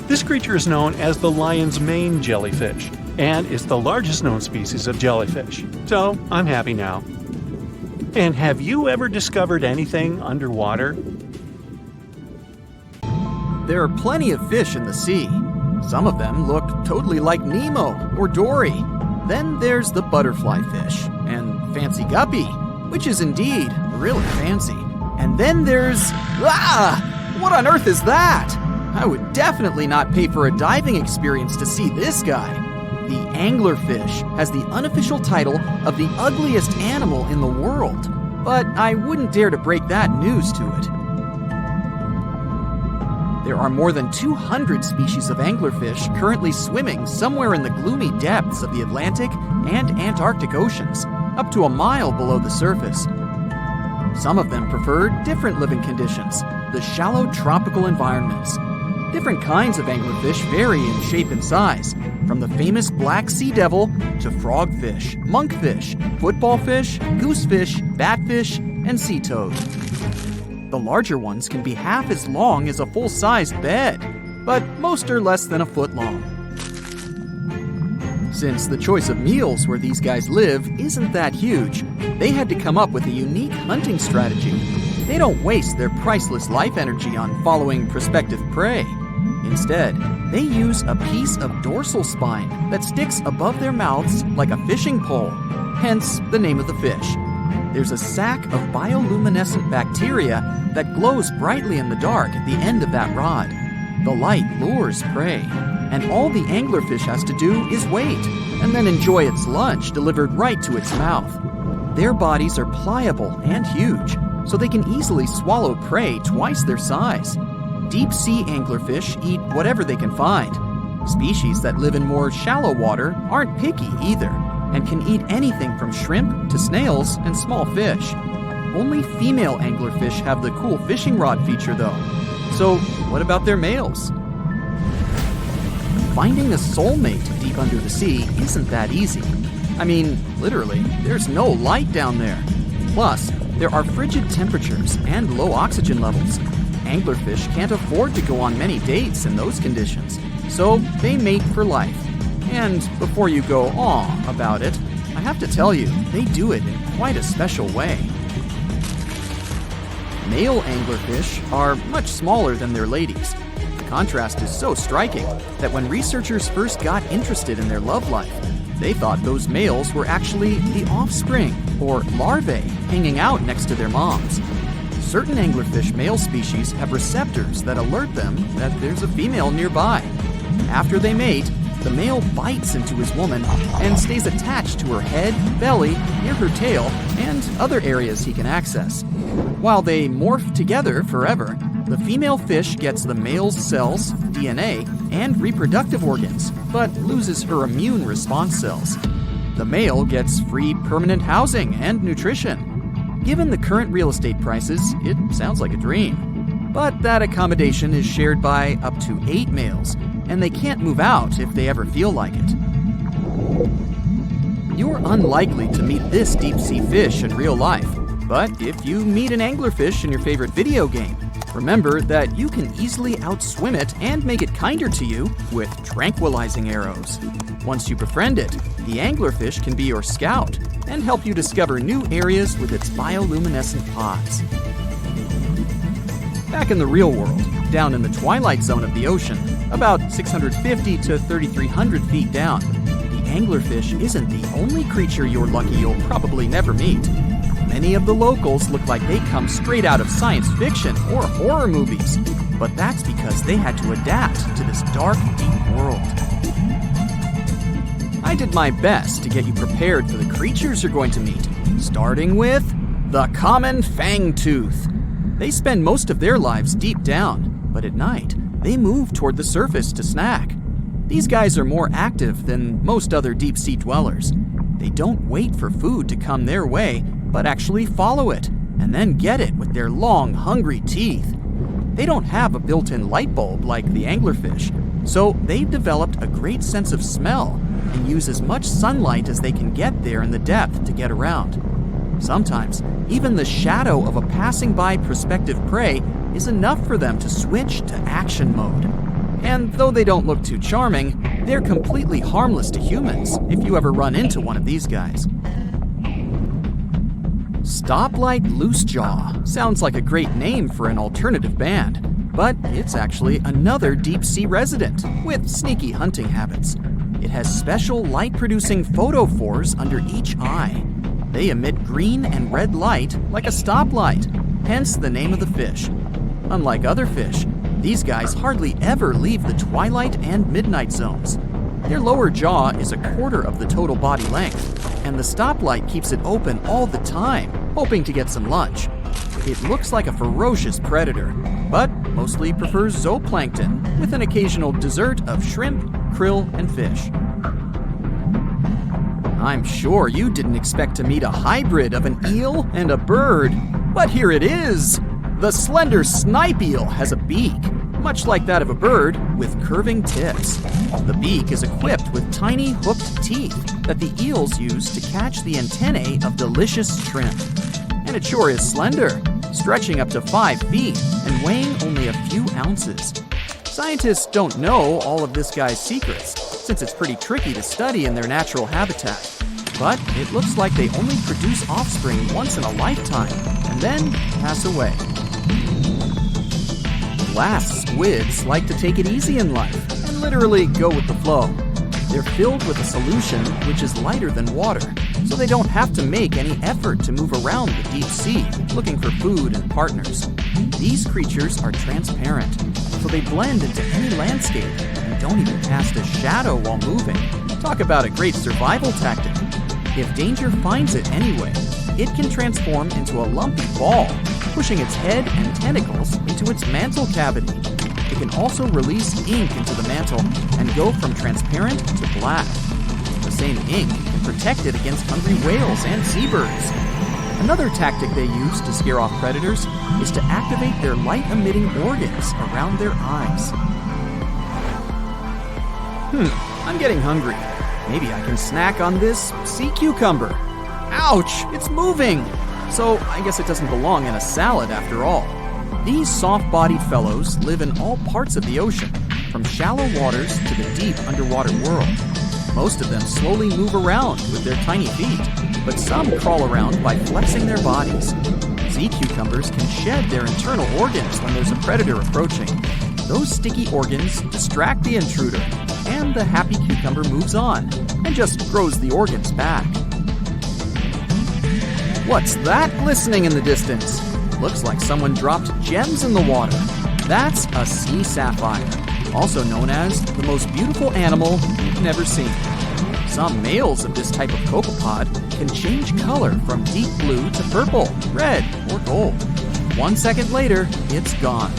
This creature is known as the lion's mane jellyfish, and it's the largest known species of jellyfish. So, I'm happy now. And have you ever discovered anything underwater? There are plenty of fish in the sea. Some of them look totally like Nemo or Dory. Then there's the butterfly fish and fancy guppy, which is indeed really fancy. And then there's... what on earth is that? I would definitely not pay for a diving experience to see this guy. The anglerfish has the unofficial title of the ugliest animal in the world, but I wouldn't dare to break that news to it. There are more than 200 species of anglerfish currently swimming somewhere in the gloomy depths of the Atlantic and Antarctic Oceans, up to a mile below the surface. Some of them prefer different living conditions, the shallow tropical environments. Different kinds of anglerfish vary in shape and size, from the famous black sea devil to frogfish, monkfish, footballfish, goosefish, batfish, and sea toad. The larger ones can be half as long as a full-sized bed, but most are less than a foot long. Since the choice of meals where these guys live isn't that huge, they had to come up with a unique hunting strategy. They don't waste their priceless life energy on following prospective prey. Instead, they use a piece of dorsal spine that sticks above their mouths like a fishing pole, hence the name of the fish. There's a sac of bioluminescent bacteria that glows brightly in the dark at the end of that rod. The light lures prey, and all the anglerfish has to do is wait, and then enjoy its lunch delivered right to its mouth. Their bodies are pliable and huge, so they can easily swallow prey twice their size. Deep-sea anglerfish eat whatever they can find. Species that live in more shallow water aren't picky either, and can eat anything from shrimp to snails and small fish. Only female anglerfish have the cool fishing rod feature though. So what about their males? Finding a soulmate deep under the sea isn't that easy. I mean, literally, there's no light down there. Plus, there are frigid temperatures and low oxygen levels. Anglerfish can't afford to go on many dates in those conditions, so they mate for life. And before you go aw about it, I have to tell you, they do it in quite a special way. Male anglerfish are much smaller than their ladies. The contrast is so striking that when researchers first got interested in their love life, they thought those males were actually the offspring, or larvae, hanging out next to their moms. Certain anglerfish male species have receptors that alert them that there's a female nearby. After they mate, the male bites into his woman and stays attached to her head, belly, near her tail, and other areas he can access. While they morph together forever, the female fish gets the male's cells, DNA, and reproductive organs, but loses her immune response cells. The male gets free permanent housing and nutrition. Given the current real estate prices, it sounds like a dream. But that accommodation is shared by up to 8 males, and they can't move out if they ever feel like it. You're unlikely to meet this deep-sea fish in real life, but if you meet an anglerfish in your favorite video game, remember that you can easily outswim it and make it kinder to you with tranquilizing arrows. Once you befriend it, the anglerfish can be your scout and help you discover new areas with its bioluminescent pods. Back in the real world, down in the twilight zone of the ocean, about 650 to 3,300 feet down, the anglerfish isn't the only creature you're lucky you'll probably never meet. Many of the locals look like they come straight out of science fiction or horror movies, but that's because they had to adapt to this dark, deep world. I did my best to get you prepared for the creatures you're going to meet, starting with the common fangtooth. They spend most of their lives deep down, but at night, they move toward the surface to snack. These guys are more active than most other deep-sea dwellers. They don't wait for food to come their way, but actually follow it, and then get it with their long, hungry teeth. They don't have a built-in light bulb like the anglerfish, so they've developed a great sense of smell and use as much sunlight as they can get there in the depth to get around. Sometimes, even the shadow of a passing by prospective prey is enough for them to switch to action mode. And though they don't look too charming, they're completely harmless to humans if you ever run into one of these guys. Stoplight Loosejaw sounds like a great name for an alternative band, but it's actually another deep-sea resident with sneaky hunting habits. It has special light-producing photophores under each eye. They emit green and red light like a stoplight, hence the name of the fish. Unlike other fish, these guys hardly ever leave the twilight and midnight zones. Their lower jaw is a quarter of the total body length, and the stoplight keeps it open all the time, hoping to get some lunch. It looks like a ferocious predator, but mostly prefers zooplankton, with an occasional dessert of shrimp, krill, and fish. I'm sure you didn't expect to meet a hybrid of an eel and a bird, but here it is! The slender snipe eel has a beak, much like that of a bird, with curving tips. The beak is equipped with tiny hooked teeth that the eels use to catch the antennae of delicious shrimp. And it sure is slender, stretching up to 5 feet and weighing only a few ounces. Scientists don't know all of this guy's secrets, since it's pretty tricky to study in their natural habitat. But it looks like they only produce offspring once in a lifetime, and then pass away. Glass squids like to take it easy in life and literally go with the flow. They're filled with a solution which is lighter than water, so they don't have to make any effort to move around the deep sea looking for food and partners. These creatures are transparent, so they blend into any landscape and don't even cast a shadow while moving. Talk about a great survival tactic. If danger finds it anyway, it can transform into a lumpy ball, pushing its head and tentacles into its mantle cavity. It can also release ink into the mantle and go from transparent to black. The same ink can protect it against hungry whales and seabirds. Another tactic they use to scare off predators is to activate their light-emitting organs around their eyes. I'm getting hungry. Maybe I can snack on this sea cucumber. Ouch, it's moving! So I guess it doesn't belong in a salad after all. These soft-bodied fellows live in all parts of the ocean, from shallow waters to the deep underwater world. Most of them slowly move around with their tiny feet, but some crawl around by flexing their bodies. Sea cucumbers can shed their internal organs when there's a predator approaching. Those sticky organs distract the intruder, and the happy cucumber moves on and just grows the organs back. What's that glistening in the distance? Looks like someone dropped gems in the water. That's a sea sapphire, also known as the most beautiful animal you've never seen. Some males of this type of copepod can change color from deep blue to purple, red, or gold. 1 second later, it's gone.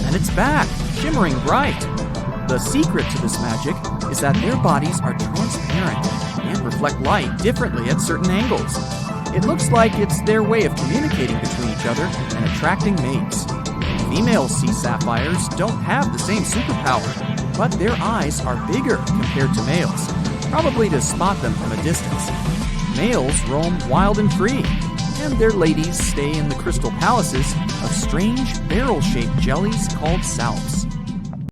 And it's back, shimmering bright. The secret to this magic is that their bodies are transparent and reflect light differently at certain angles. It looks like it's their way of communicating between each other and attracting mates. Female sea sapphires don't have the same superpower, but their eyes are bigger compared to males, probably to spot them from a distance. Males roam wild and free, and their ladies stay in the crystal palaces of strange barrel-shaped jellies called salps.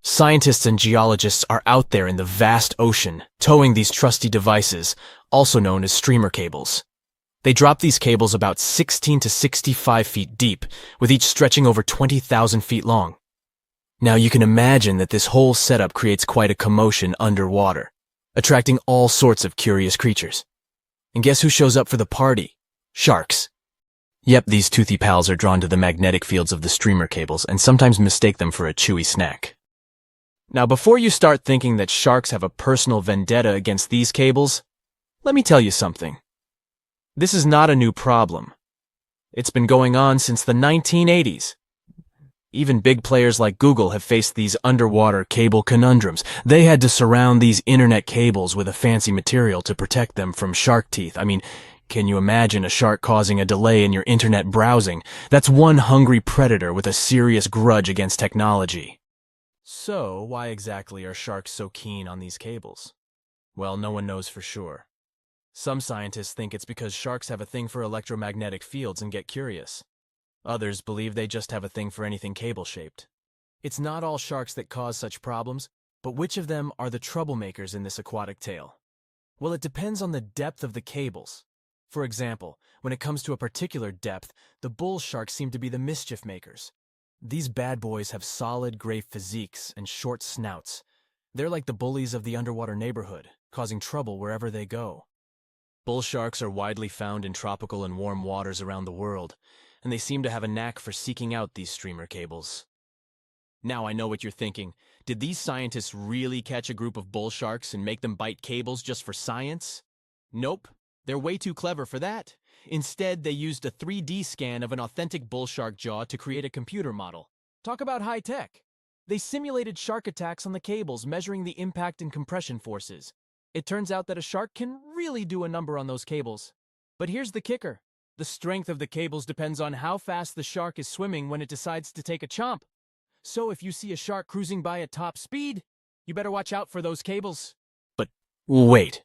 Scientists and geologists are out there in the vast ocean, towing these trusty devices, also known as streamer cables. They drop these cables about 16 to 65 feet deep, with each stretching over 20,000 feet long. Now you can imagine that this whole setup creates quite a commotion underwater, attracting all sorts of curious creatures. And guess who shows up for the party? Sharks. Yep, these toothy pals are drawn to the magnetic fields of the streamer cables and sometimes mistake them for a chewy snack. Now before you start thinking that sharks have a personal vendetta against these cables, let me tell you something. This is not a new problem. It's been going on since the 1980s. Even big players like Google have faced these underwater cable conundrums. They had to surround these internet cables with a fancy material to protect them from shark teeth. I mean, can you imagine a shark causing a delay in your internet browsing? That's one hungry predator with a serious grudge against technology. So, why exactly are sharks so keen on these cables? Well, no one knows for sure. Some scientists think it's because sharks have a thing for electromagnetic fields and get curious. Others believe they just have a thing for anything cable-shaped. It's not all sharks that cause such problems, but which of them are the troublemakers in this aquatic tale? Well, it depends on the depth of the cables. For example, when it comes to a particular depth, the bull sharks seem to be the mischief makers. These bad boys have solid gray physiques and short snouts. They're like the bullies of the underwater neighborhood, causing trouble wherever they go. Bull sharks are widely found in tropical and warm waters around the world, and they seem to have a knack for seeking out these streamer cables. Now I know what you're thinking. Did these scientists really catch a group of bull sharks and make them bite cables just for science? Nope, they're way too clever for that. Instead, they used a 3D scan of an authentic bull shark jaw to create a computer model. Talk about high tech. They simulated shark attacks on the cables, measuring the impact and compression forces. It turns out that a shark can really do a number on those cables. But here's the kicker. The strength of the cables depends on how fast the shark is swimming when it decides to take a chomp. So if you see a shark cruising by at top speed, you better watch out for those cables. But wait,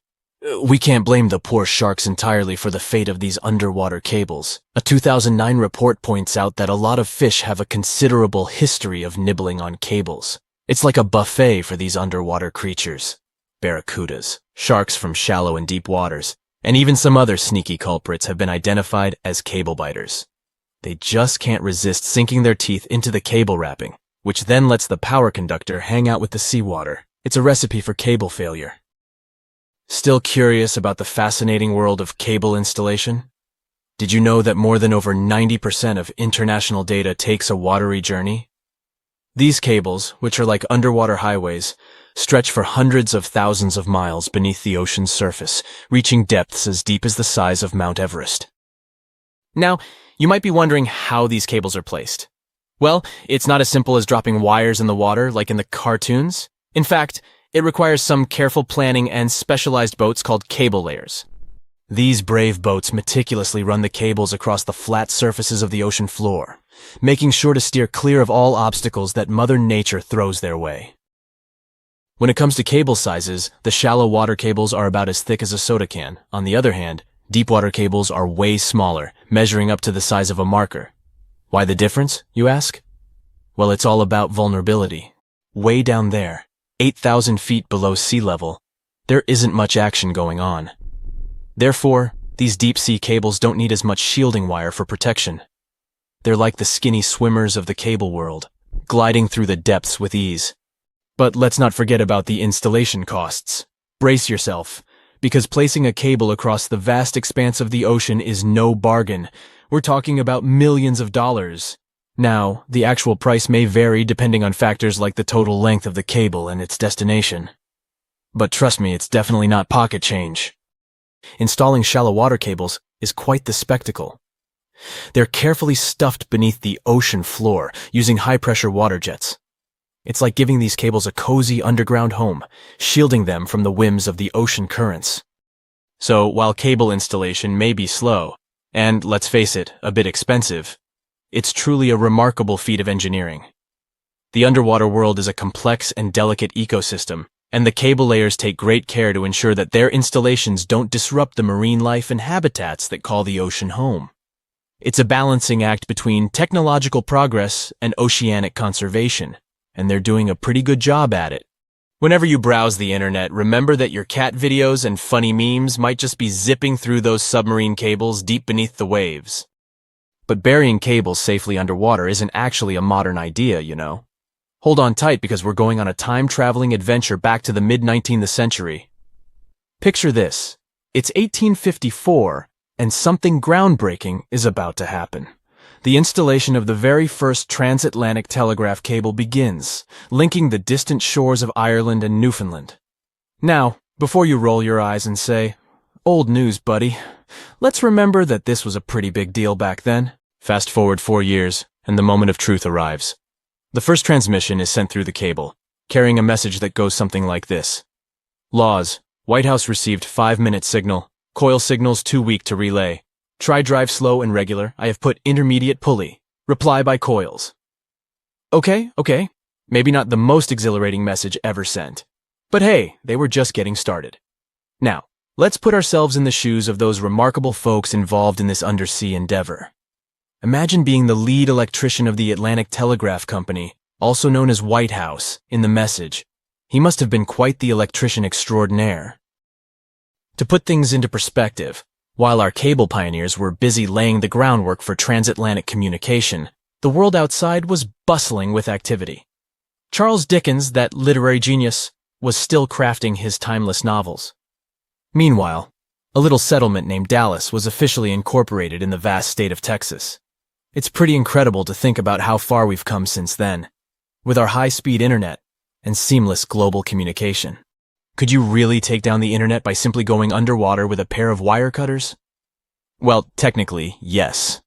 we can't blame the poor sharks entirely for the fate of these underwater cables. A 2009 report points out that a lot of fish have a considerable history of nibbling on cables. It's like a buffet for these underwater creatures. Barracudas, sharks from shallow and deep waters, and even some other sneaky culprits have been identified as cable biters. They just can't resist sinking their teeth into the cable wrapping, which then lets the power conductor hang out with the seawater. It's a recipe for cable failure. Still curious about the fascinating world of cable installation? Did you know that more than over 90% of international data takes a watery journey? These cables, which are like underwater highways, stretch for hundreds of thousands of miles beneath the ocean's surface, reaching depths as deep as the size of Mount Everest. Now, you might be wondering how these cables are placed. Well, it's not as simple as dropping wires in the water like in the cartoons. In fact, it requires some careful planning and specialized boats called cable layers. These brave boats meticulously run the cables across the flat surfaces of the ocean floor, making sure to steer clear of all obstacles that Mother Nature throws their way. When it comes to cable sizes, the shallow water cables are about as thick as a soda can. On the other hand, deep water cables are way smaller, measuring up to the size of a marker. Why the difference, you ask? Well, it's all about vulnerability. Way down there, 8,000 feet below sea level, there isn't much action going on. Therefore, these deep-sea cables don't need as much shielding wire for protection. They're like the skinny swimmers of the cable world, gliding through the depths with ease. But let's not forget about the installation costs. Brace yourself, because placing a cable across the vast expanse of the ocean is no bargain. We're talking about millions of dollars. Now, the actual price may vary depending on factors like the total length of the cable and its destination. But trust me, it's definitely not pocket change. Installing shallow water cables is quite the spectacle. They're carefully stuffed beneath the ocean floor using high-pressure water jets. It's like giving these cables a cozy underground home, shielding them from the whims of the ocean currents. So, while cable installation may be slow, and, let's face it, a bit expensive, it's truly a remarkable feat of engineering. The underwater world is a complex and delicate ecosystem, and the cable layers take great care to ensure that their installations don't disrupt the marine life and habitats that call the ocean home. It's a balancing act between technological progress and oceanic conservation, and they're doing a pretty good job at it. Whenever you browse the internet, remember that your cat videos and funny memes might just be zipping through those submarine cables deep beneath the waves. But burying cables safely underwater isn't actually a modern idea, you know. Hold on tight because we're going on a time-traveling adventure back to the mid-19th century. Picture this. It's 1854, and something groundbreaking is about to happen. The installation of the very first transatlantic telegraph cable begins, linking the distant shores of Ireland and Newfoundland. Now, before you roll your eyes and say, "Old news, buddy," let's remember that this was a pretty big deal back then. Fast forward 4 years, and the moment of truth arrives. The first transmission is sent through the cable, carrying a message that goes something like this. Laws. White House received 5-minute signal. Coil signals too weak to relay. Try drive slow and regular. I have put intermediate pulley. Reply by coils. Okay. Maybe not the most exhilarating message ever sent. But hey, they were just getting started. Now, let's put ourselves in the shoes of those remarkable folks involved in this undersea endeavor. Imagine being the lead electrician of the Atlantic Telegraph Company, also known as White House, in the message. He must have been quite the electrician extraordinaire. To put things into perspective, while our cable pioneers were busy laying the groundwork for transatlantic communication, the world outside was bustling with activity. Charles Dickens, that literary genius, was still crafting his timeless novels. Meanwhile, a little settlement named Dallas was officially incorporated in the vast state of Texas. It's pretty incredible to think about how far we've come since then, with our high-speed internet and seamless global communication. Could you really take down the internet by simply going underwater with a pair of wire cutters? Well, technically, yes.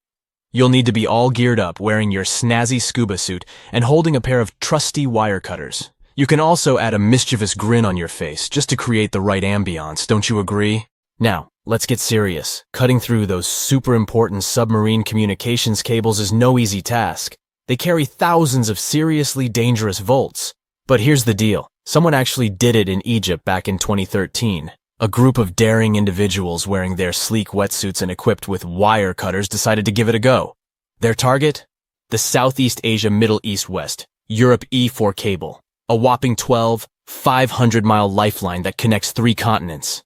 You'll need to be all geared up, wearing your snazzy scuba suit and holding a pair of trusty wire cutters. You can also add a mischievous grin on your face just to create the right ambiance, don't you agree? Now, let's get serious. Cutting through those super important submarine communications cables is no easy task. They carry thousands of seriously dangerous volts. But here's the deal. Someone actually did it in Egypt back in 2013. A group of daring individuals wearing their sleek wetsuits and equipped with wire cutters decided to give it a go. Their target? The Southeast Asia Middle East West, Europe E4 cable. A whopping 500-mile lifeline that connects 3 continents.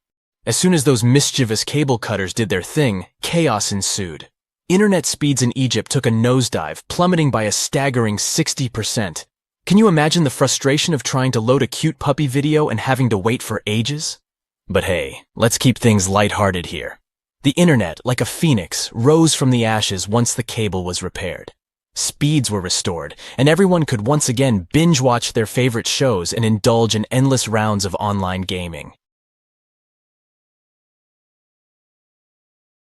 As soon as those mischievous cable cutters did their thing, chaos ensued. Internet speeds in Egypt took a nosedive, plummeting by a staggering 60%. Can you imagine the frustration of trying to load a cute puppy video and having to wait for ages? But hey, let's keep things lighthearted here. The internet, like a phoenix, rose from the ashes once the cable was repaired. Speeds were restored, and everyone could once again binge-watch their favorite shows and indulge in endless rounds of online gaming.